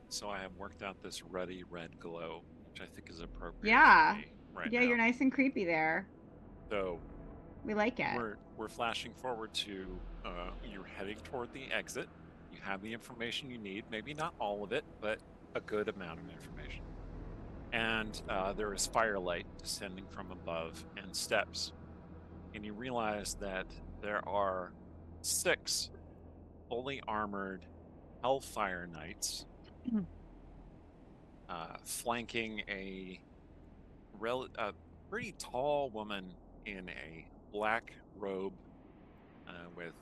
So I have worked out this ruddy red glow, which I think is appropriate Yeah. for me right Yeah, now. you're nice and creepy there. So We like it. we're flashing forward to you're heading toward the exit. You have the information you need, maybe not all of it, but a good amount of information. And there is firelight descending from above and steps. And you realize that there are 6 fully armored Hellfire Knights flanking a pretty tall woman in a black robe with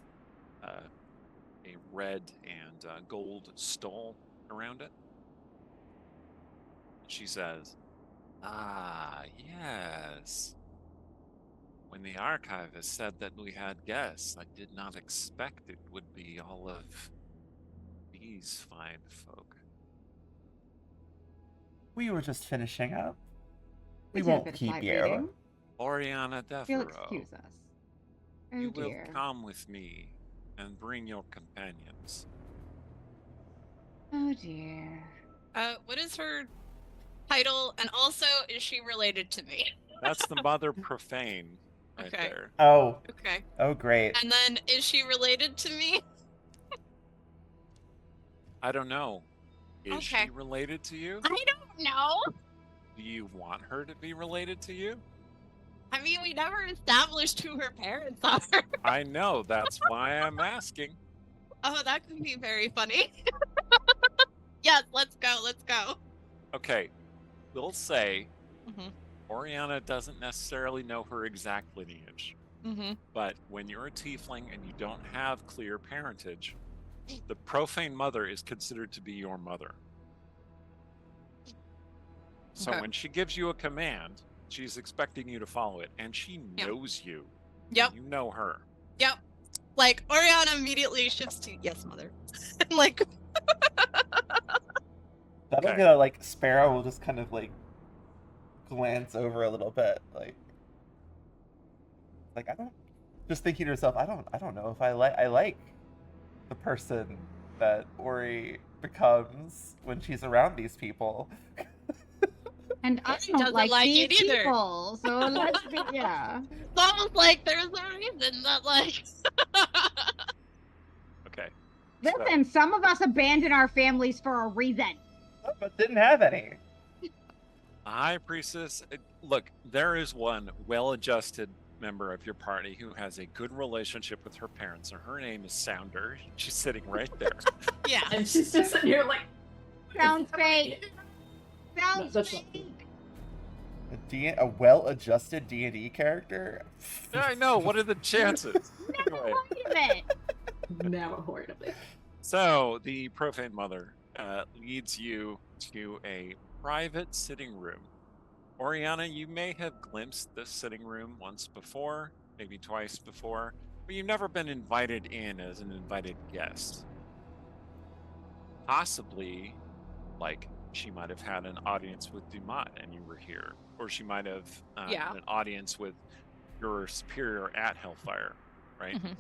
a red and gold stole around it. She says, "Ah, yes. When the archivist said that we had guests, I did not expect it would be all of these fine folk." We were just finishing up. We We did a won't bit of keep light you. reading. Oriana You'll Devereaux, excuse us. Oh you will dear. come with me and bring your companions. Oh dear. What is her title? And also, is she related to me? That's the Mother Profane right Okay. there. Oh, Okay. great. And then, is she related to me? I don't know. Is Okay. she related to you? I don't know. Do you want her to be related to you? I mean, we never established who her parents are. I know, that's why I'm asking. Oh, that could be very funny. Yes, let's go, let's go. Okay, we'll say Mhm. Oriana doesn't necessarily know her exact lineage, Mm-hmm. but when you're a tiefling and you don't have clear parentage, the profane mother is considered to be your mother. So Okay. when she gives you a command, she's expecting you to follow it, and she knows you. Yep. You know her. Yep. Like, Oriana immediately shifts to, yes, mother. Like, That'll Okay. get like Sparrow will just kind of like glance over a little bit, like I just thinking to herself, I don't know if I like the person that Ori becomes when she's around these people. And I She don't doesn't like like these it either. people, so let's be, yeah. It's almost like there's a reason that, like. Okay. Listen, some of us abandon our families for a reason. But didn't have any. High Priestess, look, there is one well-adjusted member of your party who has a good relationship with her parents, and her name is Sounder. She's sitting right there. Yeah. And she's just sitting here like, Sounds fake. Sounds that's not- fake. A well-adjusted D&D character? Yeah, I know. What are the chances? Never Anyway, heard of it. never heard of it. so the Profane Mother leads you to a private sitting room. Oriana, you may have glimpsed this sitting room once before, maybe twice before, but you've never been invited in as an invited guest. Possibly, like, she might have had an audience with Dumont and you were here. Or she might have Yeah. had an audience with your superior at Hellfire, right? Mhm.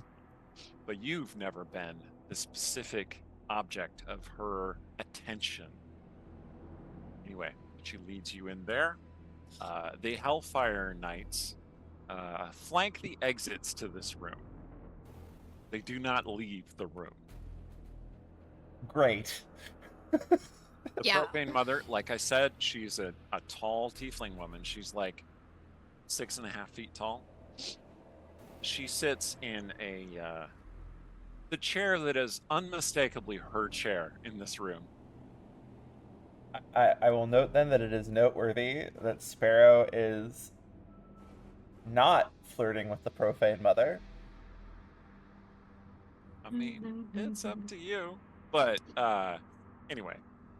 But you've never been the specific object of her attention. Anyway, she leads you in there. The Hellfire Knights flank the exits to this room. They do not leave the room. Great. The Yeah. Profane Mother, like I said, she's a tall tiefling woman. She's like 6.5 feet tall. She sits in the chair that is unmistakably her chair in this room. I will note then that it is noteworthy that Sparrow is not flirting with the Profane Mother. I mean, it's up to you. But anyway,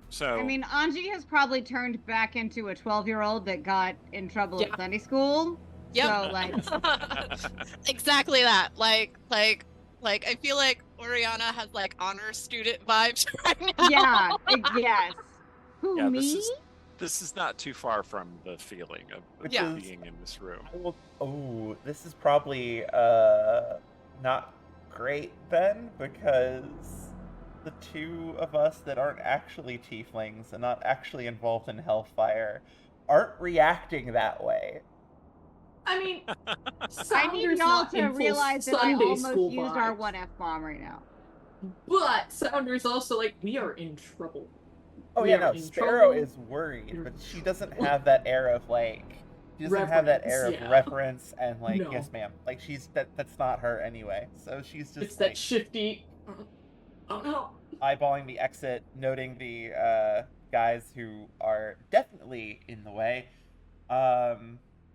so I mean, Anji has probably turned back into a 12-year-old that got in trouble Yeah. at Sunday school. Yep. So, like, Exactly that. Like I feel like Oriana has like honor student vibes right now. yeah, yes. Who, yeah, me? this is not too far from the feeling of Which Yeah. is, being in this room. this is probably not great then, because the two of us that aren't actually tieflings and not actually involved in Hellfire aren't reacting that way. I mean, I need y'all to realize that I Sunday almost school used our vibes. one F-bomb right now. But Sounder's also like, we are in trouble. Oh We yeah, are no, in Sparrow trouble. is worried, but she doesn't have that air of like, she doesn't have that air of Reverence, yeah. reference and like, No. yes ma'am, like that's not her anyway. So she's just It's like that shifty. Oh no. eyeballing the exit, noting the guys who are definitely in the way.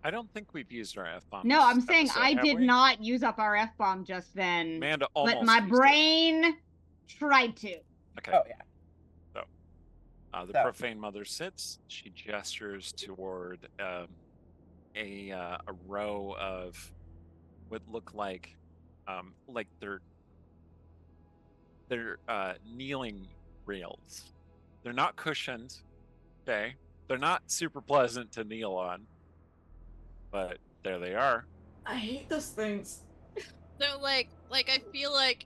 I don't think we've used our F-bomb. No, this I'm saying episode, I have did we? not use up our F-bomb just then, Amanda but almost my used it. brain tried to. Okay. Oh yeah. The So- Profane Mother sits. She gestures toward a row of what look like they're kneeling rails. They're not cushioned. Okay, they're not super pleasant to kneel on, but there they are. I hate those things. So like I feel like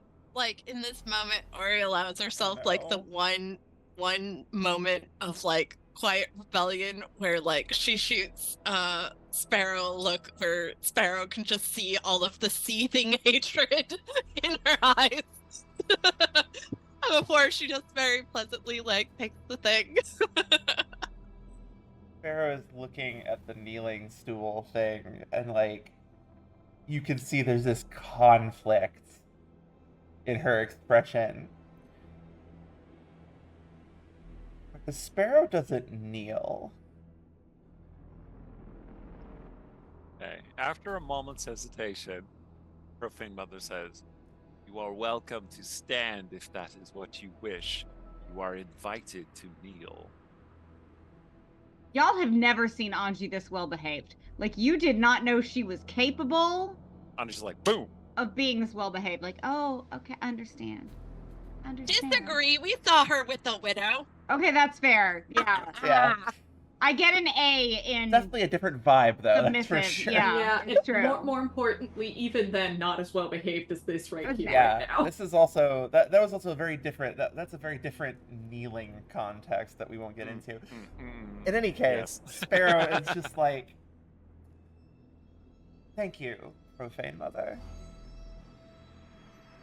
in this moment Ori allows herself like the No. one moment of like quiet rebellion where like she shoots Sparrow a look where Sparrow can just see all of the seething hatred in her eyes. Before she just very pleasantly like takes the thing. Sparrow is looking at the kneeling stool thing, and like, you can see there's this conflict in her expression. The Sparrow doesn't kneel. Okay. After a moment's hesitation, Profane Mother says, "You are welcome to stand if that is what you wish. You are invited to kneel." Y'all have never seen Anji this well behaved. Like, you did not know she was capable I'm just like, boom. of being this well behaved. Like, oh, okay, understand. Understand. Disagree. We saw her with the widow. Okay, that's fair. Yeah. Yeah. I get an A in Definitely a different vibe, though. That's for submissive. sure. Yeah, and it's true. More importantly, even then, not as well behaved as this right here, Yeah, right now. this is also that was also a very different. That's a very different kneeling context that we won't get into. In any case, Yes. Sparrow is just like, "Thank you, profane mother."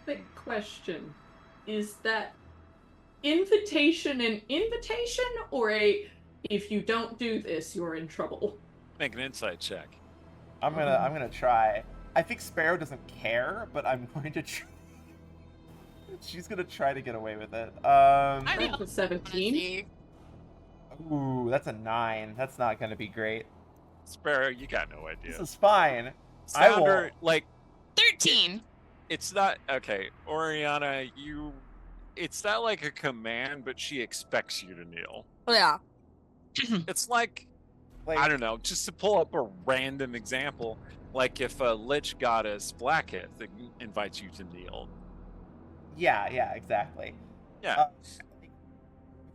Big question: is that invitation an invitation, or a if you don't do this, you're in trouble? Make an insight check. I'm gonna try. I think Sparrow doesn't care, but I'm going to try. She's gonna try to get away with it. I That's know. a 17. See. Ooh, that's a 9. That's not gonna be great. Sparrow, you got no idea. This is fine. I will- Sounder, like, 13. it's not okay. Oriana, it's not like a command, but she expects you to kneel. Yeah. It's like, I don't know, just to pull up a random example, like if a lich goddess Blackith invites you to kneel. Yeah, exactly. Yeah.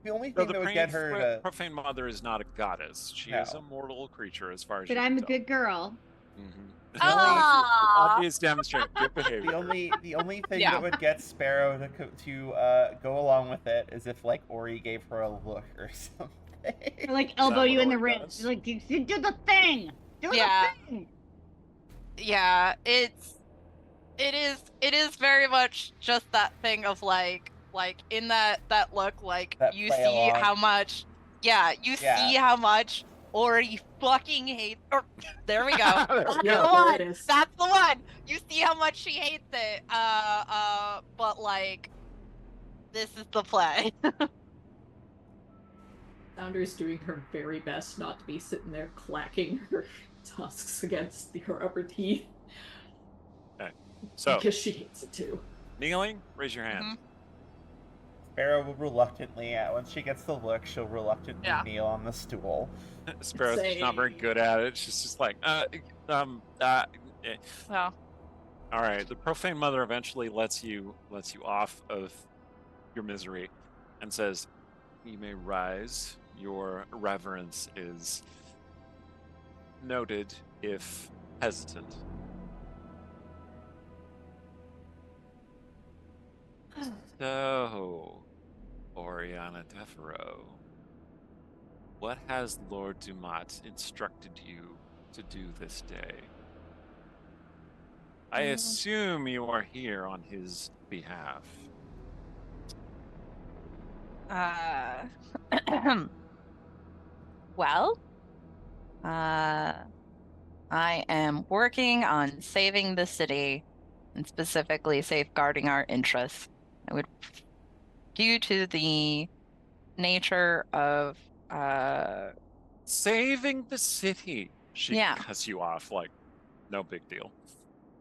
The only So thing that would get her to... Profane Mother is not a goddess. She is a mortal creature as far as But you I'm can a good girl. Mm-hmm. Ah. Obvious demonstrate good behavior. The only thing Yeah. that would get Sparrow to go along with it is if like Ori gave her a look or something. Or, like elbow what you in the Ori ribs. does? Like do the thing. Do Yeah. the thing. Yeah, it is very much just that thing of like in that look, like That you play see along. how much, yeah, you Yeah. see how much Ori fucking hates. Or there we go. That's Yeah, the there one. it is. That's the one. You see how much she hates it. But like, this is the play. Sounder is doing her very best not to be sitting there clacking her tusks against her upper teeth. So, Because she hates it too. kneeling, raise your hand. Sparrow will reluctantly, once she gets the look, she'll reluctantly Yeah. kneel on the stool. Sparrow's just not very good at it. She's just like, eh. Well, All right. The profane mother eventually lets you off of your misery, and says, "You may rise. Your reverence is noted, if hesitant." So, Oriana Defero, what has Lord Dumat instructed you to do this day? I assume you are here on his behalf. well, I am working on saving the city and specifically safeguarding our interests. Due to the nature of, Saving the city. She Yeah. cuts you off like, no big deal.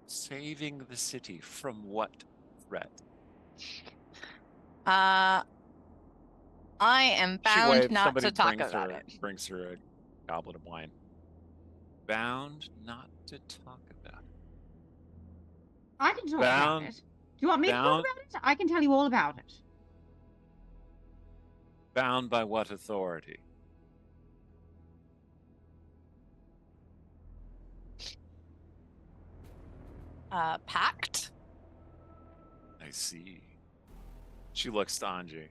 Saving the city from what threat? I am She bound waves, not somebody to talk brings about her, it. brings her a goblet of wine. Bound not to talk about it. I can talk Bound- about it. Do you want me to talk bound- about it? I can tell you all about it. Bound by what authority? Pact? I see. She looks to Anji.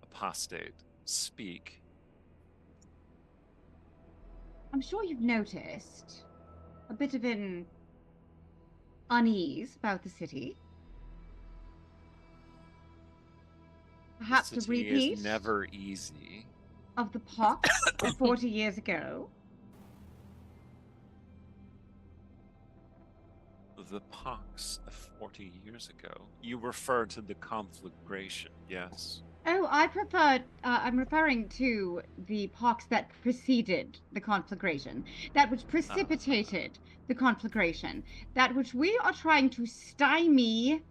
Apostate. Speak. I'm sure you've noticed a bit of an unease about the city. Perhaps The a city repeat is never easy. of the pox of 40 years ago. The pox of 40 years ago. You refer to the conflagration, yes? Oh, I'm referring to the pox that preceded the conflagration, that which precipitated the conflagration, that which we are trying to stymie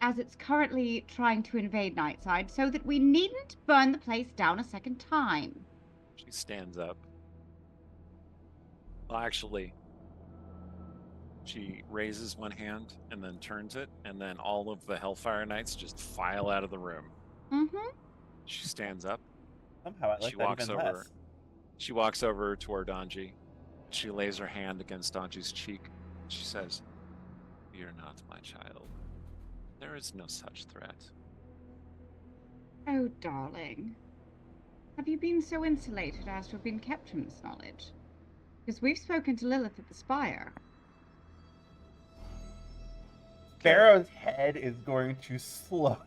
as it's currently trying to invade Nightside, so that we needn't burn the place down a second time. She stands up. Well, actually, she raises one hand and then turns it, and then all of the Hellfire Knights just file out of the room. Mm-hmm. She stands up. Somehow I like She that walks even over. less. She walks over toward Anji. She lays her hand against Anji's cheek. She says, "Fear not, my child. There is no such threat." Oh, darling. Have you been so insulated as to have been kept from this knowledge? Because we've spoken to Lilith at the Spire. Pharaoh's head is going to slowly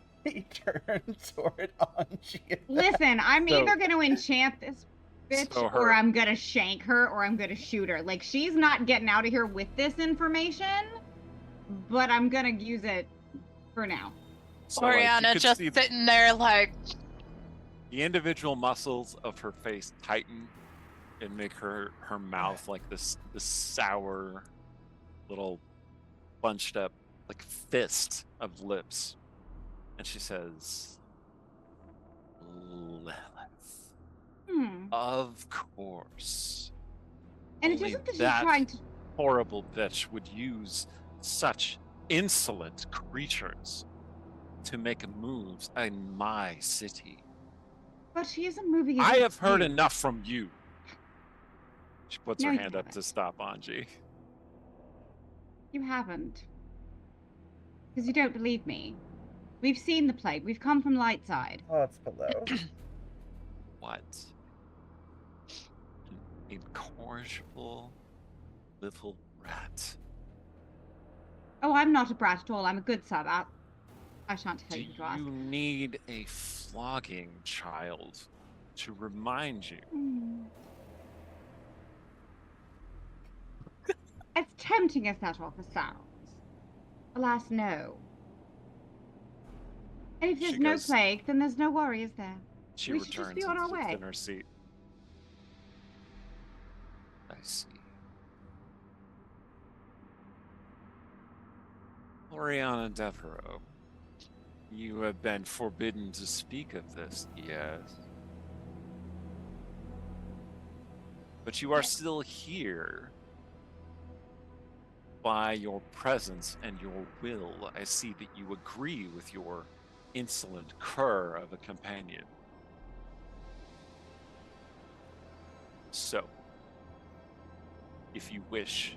turn toward Anji. Listen, I'm So- either going to enchant this bitch So or her- I'm going to shank her or I'm going to shoot her. Like, she's not getting out of here with this information, but I'm going to use it for now. So, like, you Oriana could just see sitting there like, the individual muscles of her face tighten and make her mouth like this sour little bunched up like fist of lips, and she says, "Lilith, of course." And it Only isn't that she's that trying to... horrible bitch would use such insolent creatures to make moves in my city. But she isn't moving I against have heard you. enough from you. She puts No, her you hand up haven't. to stop Anji. You haven't. Because you don't believe me. We've seen the plague. We've come from Lightside. Oh, it's below. What? An incorrigible little rat. Oh, I'm not a brat at all. I'm a good sub. I shan't tell Do you to ask. you need a flogging child to remind you? As tempting as that offer sounds. Alas, no. And if there's She no goes- plague, then there's no worry, is there? She We should just returns be on and our sits way. in her seat. I see. Oriana Devereaux, you have been forbidden to speak of this, yes? But you are still here by your presence and your will. I see that you agree with your insolent cur of a companion. So, if you wish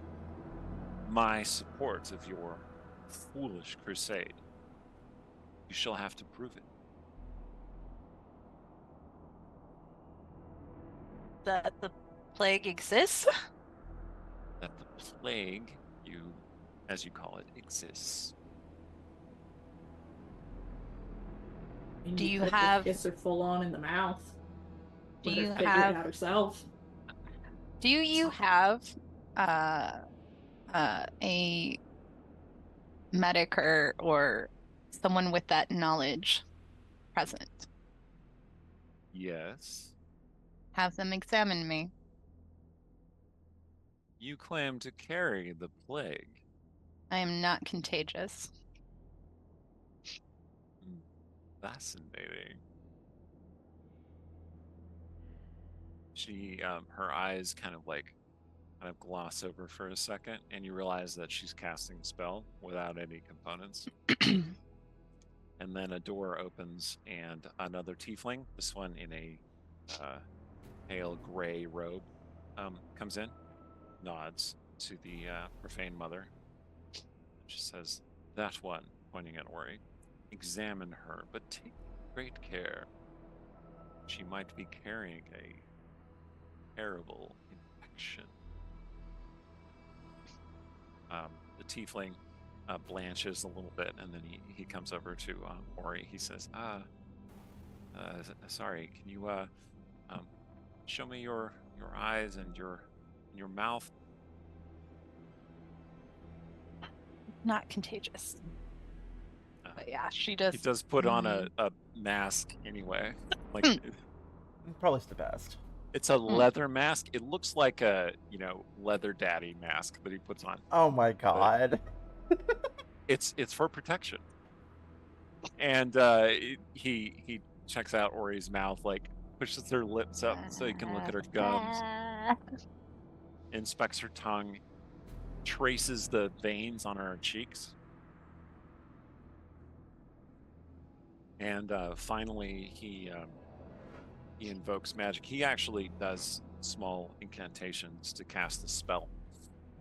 my support of your foolish crusade, you shall have to prove it. that the plague exists? That the plague, as you call it, exists. And Do you could have- kiss her full on in the mouth? Do Let her you figure it have- out herself? Do you have a medic or someone with that knowledge present? Yes. Have them examine me. You claim to carry the plague. I am not contagious. Fascinating. She, her eyes kind of gloss over for a second, and you realize that she's casting a spell without any components. And then a door opens, and another tiefling, this one in a pale gray robe, comes in, nods to the profane mother. She says, "That one," pointing at Ori, "examine her, but take great care. She might be carrying a terrible infection." The tiefling blanches a little bit, and then he comes over to Ori. He says, "Sorry, can you show me your eyes and your mouth?" Not contagious. But yeah, she does. He does put on a mask anyway. Like Probably the best. it's a leather mask. It looks like a leather daddy mask that he puts on. Oh my god. It's for protection. And he checks out Ori's mouth, like pushes her lips up so he can look at her gums, inspects her tongue, traces the veins on her cheeks, and finally he invokes magic. He actually does small incantations to cast the spell.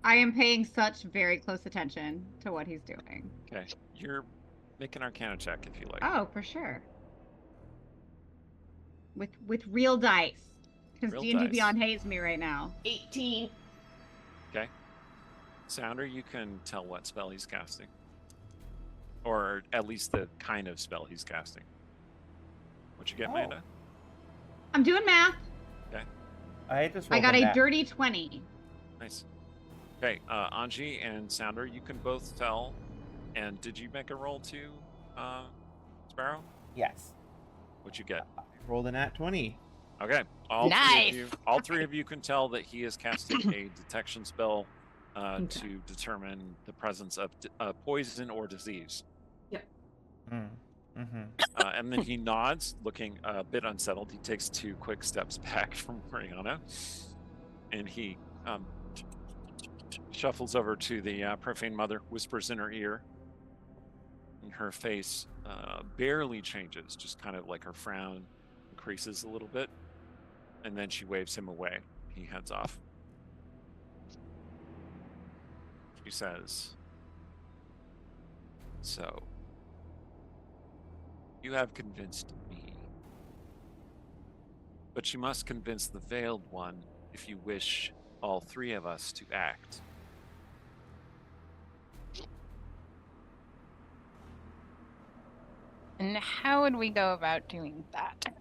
I am paying such very close attention to what he's doing. Okay, you're make an Arcana check if you like. Oh, for sure. With real dice, because Real D&D dice. Beyond hates me right now. 18. Okay. Sounder, you can tell what spell he's casting. Or at least the kind of spell he's casting. What you get, Oh. Amanda? I'm doing math. I just I rolled got a nat. dirty 20. Nice. Okay, Anji and Sounder, you can both tell. And did you make a roll too, Sparrow? Yes. What'd you get? I rolled a nat 20. Okay. Nice. All three of you can tell that he is casting a detection spell Okay. to determine the presence of poison or disease. Mm-hmm. And then he nods, looking a bit unsettled. He takes 2 quick steps back from Rihanna, and he shuffles over to the profane mother, whispers in her ear, and her face barely changes, just kind of like her frown increases a little bit, and then she waves him away. He heads off. She says, "So, you have convinced me. But you must convince the Veiled One if you wish all 3 of us to act." And how would we go about doing that?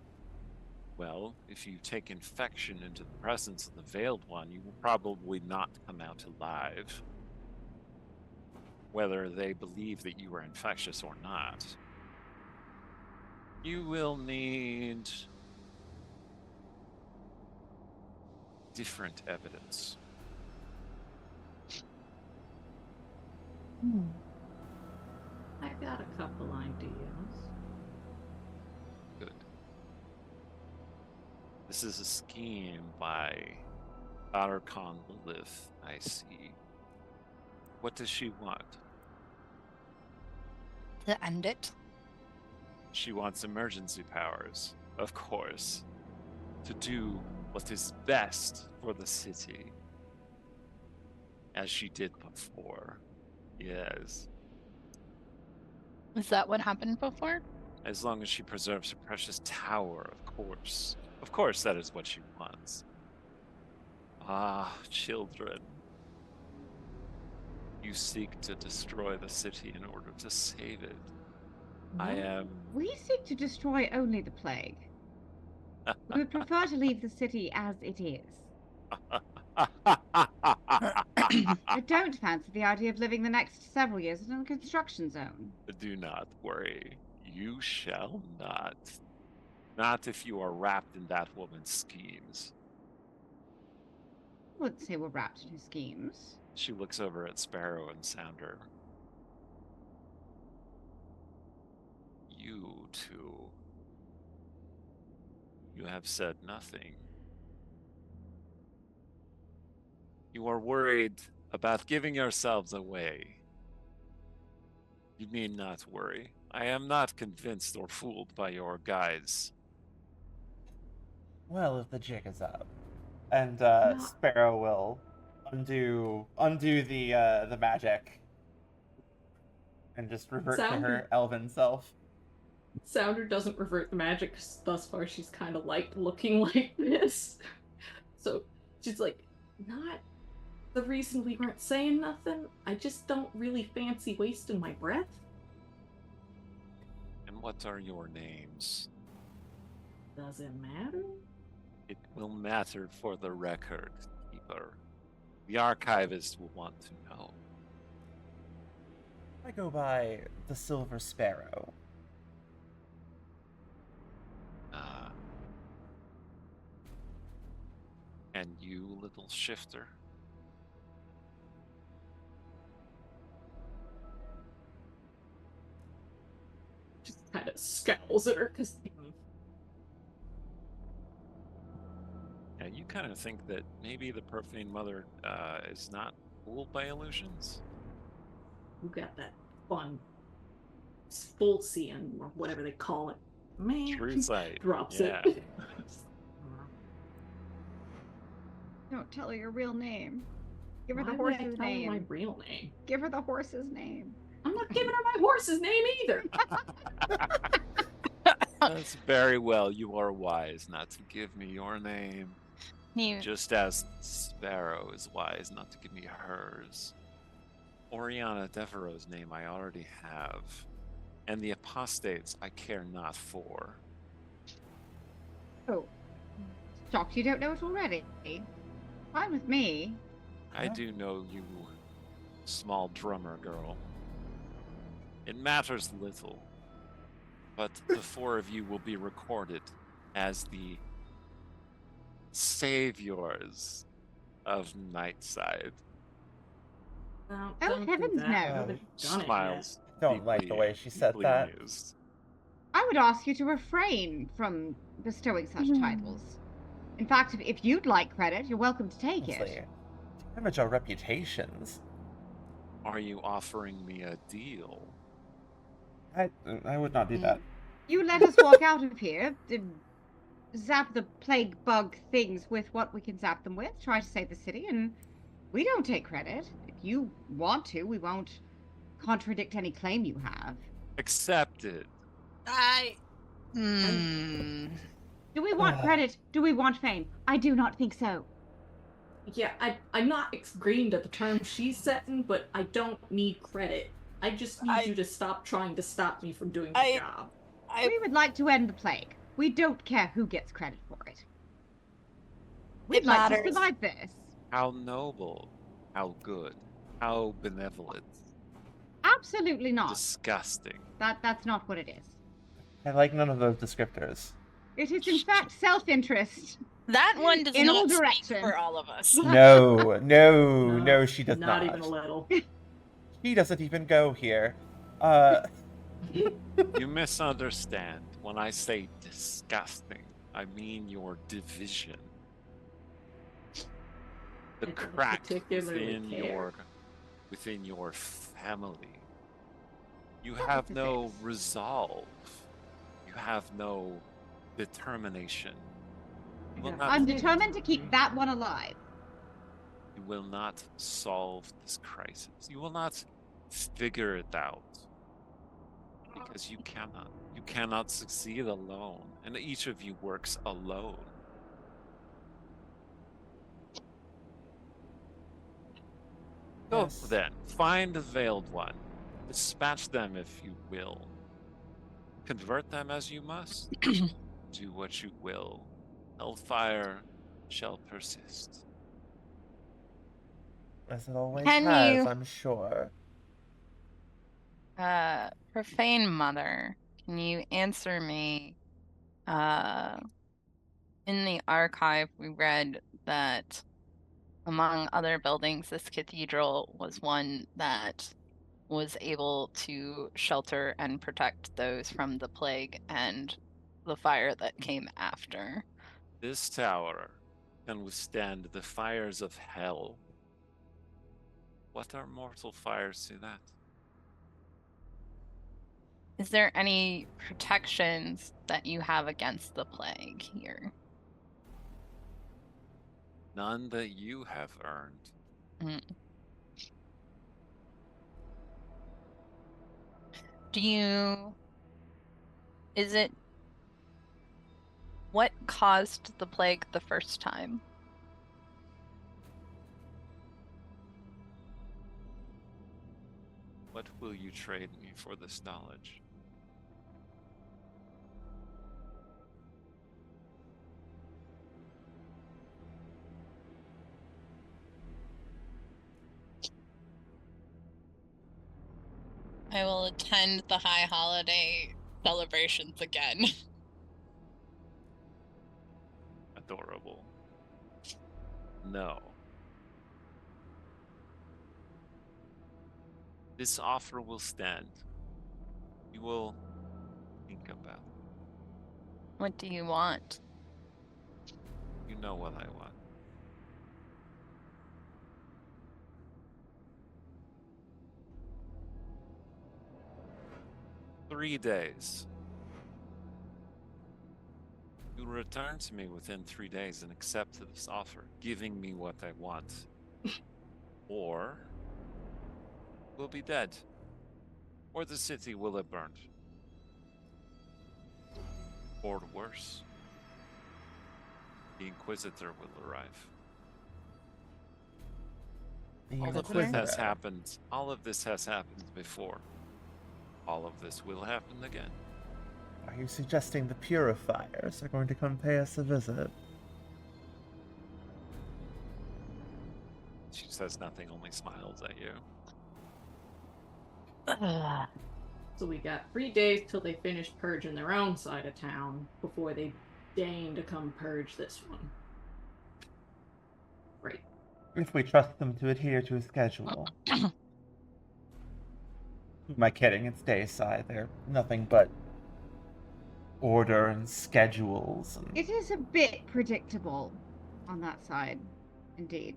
Well, if you take infection into the presence of the Veiled One, you will probably not come out alive. Whether they believe that you are infectious or not. You will need different evidence. I got a couple ideas. Good. This is a scheme by Archon Lilith, I see. What does she want? To end it? She wants emergency powers, of course, to do what is best for the city. As she did before. Yes. Is that what happened before? As long as she preserves her precious tower, of course. Of course, that is what she wants. Ah, children. You seek to destroy the city in order to save it. I am... We seek to destroy only the plague. We would prefer to leave the city as it is. I don't fancy the idea of living the next several years in a construction zone. Do not worry. You shall not. Not if you are wrapped in that woman's schemes. I wouldn't say we're wrapped in her schemes. She looks over at Sparrow and Sounder. You two. You have said nothing. You are worried about giving yourselves away. You need not worry. I am not convinced or fooled by your guise. Well, if the jig is up, and No. Sparrow will undo the magic, and just revert to her Sounder. elven self. Sounder doesn't revert the magic 'cause thus far she's kind of like looking like this. So she's like, not the reason we weren't saying nothing. I just don't really fancy wasting my breath. And what are your names? Does it matter? It will matter for the record, keeper. The archivist will want to know. I go by the Silver Sparrow. And you, little shifter? Just kind of scowls at her because Yeah, you kind of think that maybe the profane mother is not fooled by illusions? you got that fun full seeing or whatever they call it. Man, True sight. drops Yeah. it. Don't tell her your real name. Give her Why the would I horse's tell her name. my real name? Give her the horse's name. I'm not giving her my horse's name either. That's very well. You are wise not to give me your name. You Just as Sparrow is wise not to give me hers. Oriana Devereaux's name I already have. And the apostates I care not for. Oh. Shocked you don't know it already. Fine with me. I do know you, small drummer girl. It matters little, but the four of you will be recorded as the saviors of Nightside. No, Oh, don't do heavens that. no. I haven't done it yet. Smiles. Don't like the way she said deeply that. amused. I would ask you to refrain from bestowing such titles. In fact, if you'd like credit, you're welcome to take Honestly, it. damage our reputations. Are you offering me a deal? I would not do that. You let us walk out of here, zap the plague bug things with what we can zap them with, try to save the city, and we don't take credit. If you want to, we won't contradict any claim you have. Accepted. Do we want credit? Do we want fame? I do not think so. Yeah, I'm not agreeing to the terms she's setting, but I don't need credit. I just need you to stop trying to stop me from doing the job. We would like to end the plague. We don't care who gets credit for it. We'd like to survive this. How noble. How good. How benevolent. Absolutely not. Disgusting. That's not what it is. I like none of those descriptors. It is in fact self-interest. that one does In all not speak directions. for all of us. No, she does Not not. even a little. She doesn't even go here. You misunderstand. When I say disgusting, I mean your division. The I don't crack particularly care. within your family. You have no resolve. You have no determination. You will not I'm determined to keep that one alive. You will not solve this crisis. You will not figure it out. Because you cannot. You cannot succeed alone. And each of you works alone. Go then. Find the Veiled One. Dispatch them if you will. Convert them as you must. Do what you will. Hellfire shall persist. As it always Can has, you- I'm sure. Profane Mother, can you answer me? In the archive, we read that among other buildings, this cathedral was one that was able to shelter and protect those from the plague and the fire that came after. This tower can withstand the fires of hell. What are mortal fires to that? Is there any protections that you have against the plague here? None that you have earned. What caused the plague the first time? What will you trade me for this knowledge? I will attend the high holiday celebrations again. Adorable. No. This offer will stand. You will think about it. What do you want? You know what I want. "3 days. You return to me within 3 days and accept this offer, giving me what I want. Or we'll be dead. Or the city will have burned. Or worse, the Inquisitor will arrive. The All of this Inquisitor. has happened. All of this has happened before. All of this will happen again. Are you suggesting the Purifiers are going to come pay us a visit? She says nothing, only smiles at you. So we got 3 days till they finish purging their own side of town before they deign to come purge this one. Right. If we trust them to adhere to a schedule. Who am I kidding? It's Dayside. They're nothing but order and schedules. And... It is a bit predictable on that side, indeed.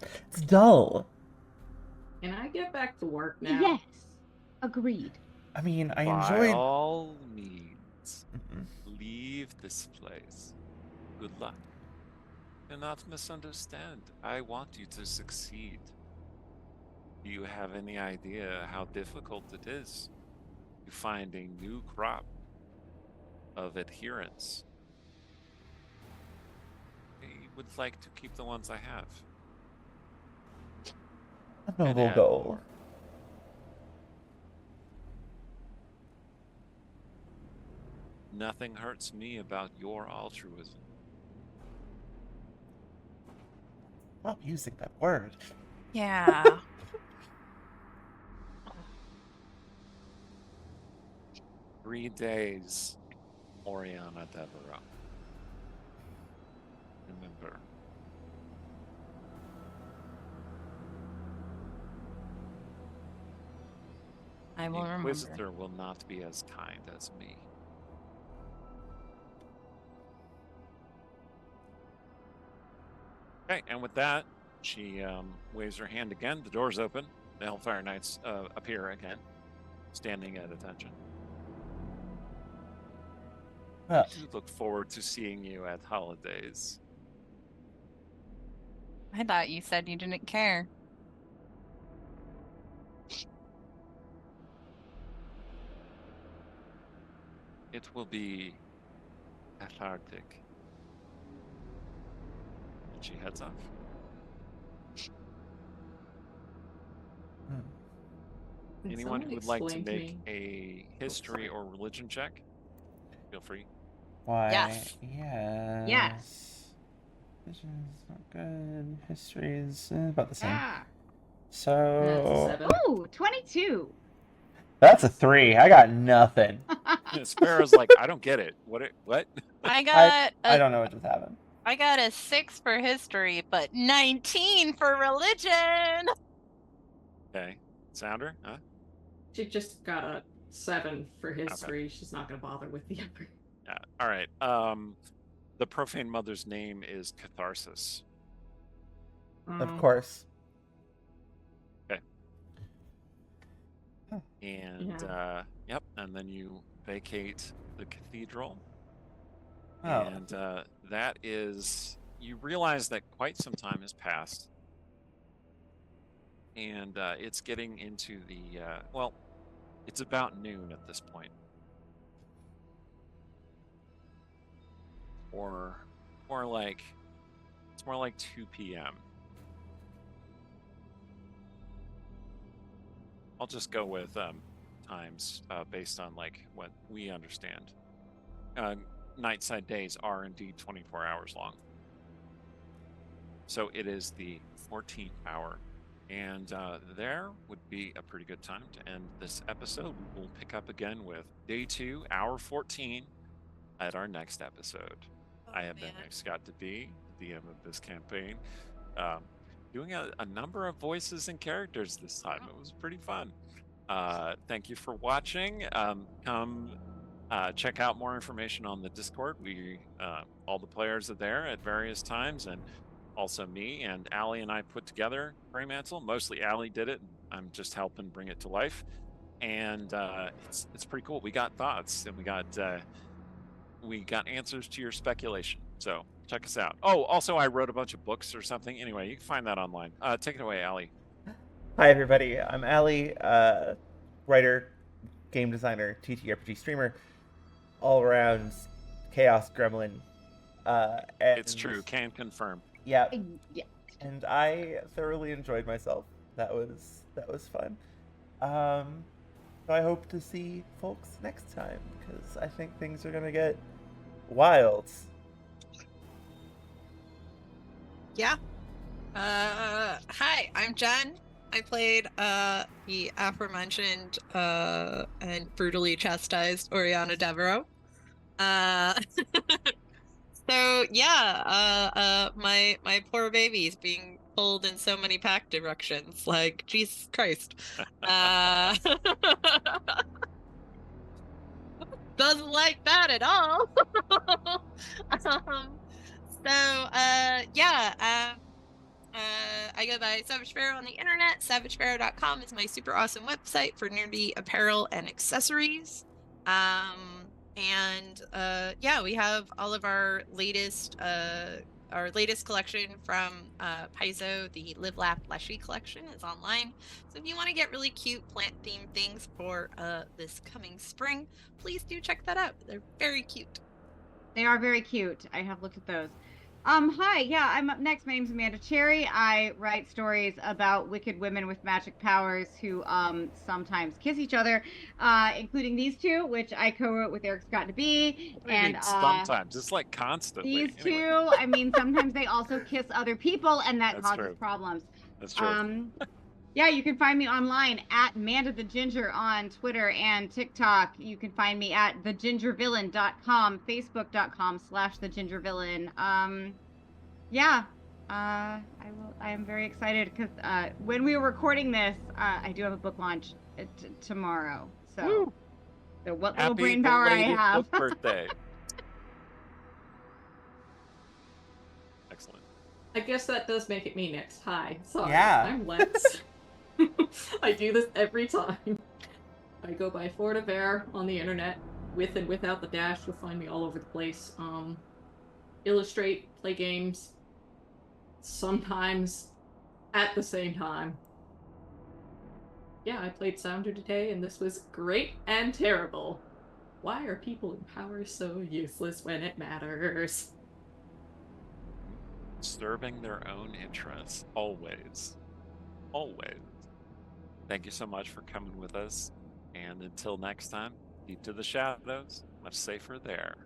It's dull. Can I get back to work now? Yes, agreed. I mean, I By enjoyed... all means, leave this place. Good luck. Do not misunderstand. I want you to succeed. Do you have any idea how difficult it is to find a new crop of adherents? I would like to keep the ones I have. A noble and add goal. more. Nothing hurts me about your altruism. Stop using that word. Yeah. 3 days, Oriana Devereaux. Remember. I will The remember. Inquisitor will not be as kind as me. Okay, and with that, she waves her hand again. The doors open. The Hellfire Knights appear again, standing at attention. Well, I do look forward to seeing you at holidays. I thought you said you didn't care. It will be cathartic. And she heads off. Can Anyone someone who would like to explain make me- a history or religion check, feel free. why? Yes. Yes. Yes. Vision's not good. History is about the same. Ah. That's a So 7. Ooh, 22. that's a 3. I got nothing. Sparrow's like, I don't get it. What? I got I a, don't know what just happened. I got a 6 for history, but 19 for religion. Okay. Sounder? Huh? She just got a 7 for history. She's not going to bother with the other. Yeah. All right. The profane mother's name is Catharsis. Of course. And yep, and then you vacate the cathedral. Oh. And that is, you realize that quite some time has passed. And it's getting into the, well, it's about noon at this point. Or like, it's more like 2 p.m. I'll just go with times based on like what we understand. Nightside days are indeed 24 hours long. So it is the 14th hour. And there would be a pretty good time to end this episode. We'll pick up again with day 2, hour 14 at our next episode. I have been Scott DeB, the DM of this campaign, doing a number of voices and characters this time. It was pretty fun. Thank you for watching. Come check out more information on the Discord. We all the players are there at various times, and also me and Allie and I put together Greymantle. Mostly Allie did it. I'm just helping bring it to life, and it's pretty cool. We got thoughts, and we got we got answers to your speculation. So check us out. Oh, also I wrote a bunch of books or something. Anyway, you can find that online. Take it away, Allie. Hi, everybody. I'm Allie, writer, game designer, TTRPG streamer, all around chaos gremlin. And It's true. Can confirm. Yeah, Yeah. and I thoroughly enjoyed myself. That was fun. So I hope to see folks next time because I think things are gonna get wild. Yeah. Hi, I'm Jen. I played the aforementioned and brutally chastised Oriana Devereaux. So yeah, my poor baby's being pulled in so many pack directions. Like, Jesus Christ. Doesn't like that at all. Yeah. I go by Savage Pharaoh on the internet. SavagePharaoh.com is my super awesome website for nerdy apparel and accessories. Yeah, we have all of our latest collection from Paizo. The Live Laugh Fleshy collection is online. So if you want to get really cute plant themed things for this coming spring, please do check that out. They're very cute. They are very cute. I have looked at those. Hi, yeah, I'm up next. My name's Amanda Cherry. I write stories about wicked women with magic powers who sometimes kiss each other, including these two, which I co-wrote with Eric Scott DeBee. And sometimes it's like constantly. These two, I mean, sometimes they also kiss other people, and that causes problems. That's true. Yeah, you can find me online at Manda the Ginger on Twitter and TikTok. You can find me at thegingervillain.com, facebook.com/thegingervillain. Yeah, I am very excited because when we were recording this, I do have a book launch tomorrow. So what little brain power I have. Book birthday. Excellent. I guess that does make it me next. Hi. Sorry. Yeah. I'm Lex. I do this every time. I go by Fortiver on the internet, with and without the dash. You'll find me all over the place. Illustrate, play games, sometimes at the same time. Yeah, I played Sounder today, and this was great and terrible. Why are people in power so useless when it matters? Serving their own interests, always. Always. Thank you so much for coming with us. And until next time, deep to the shadows, much safer there.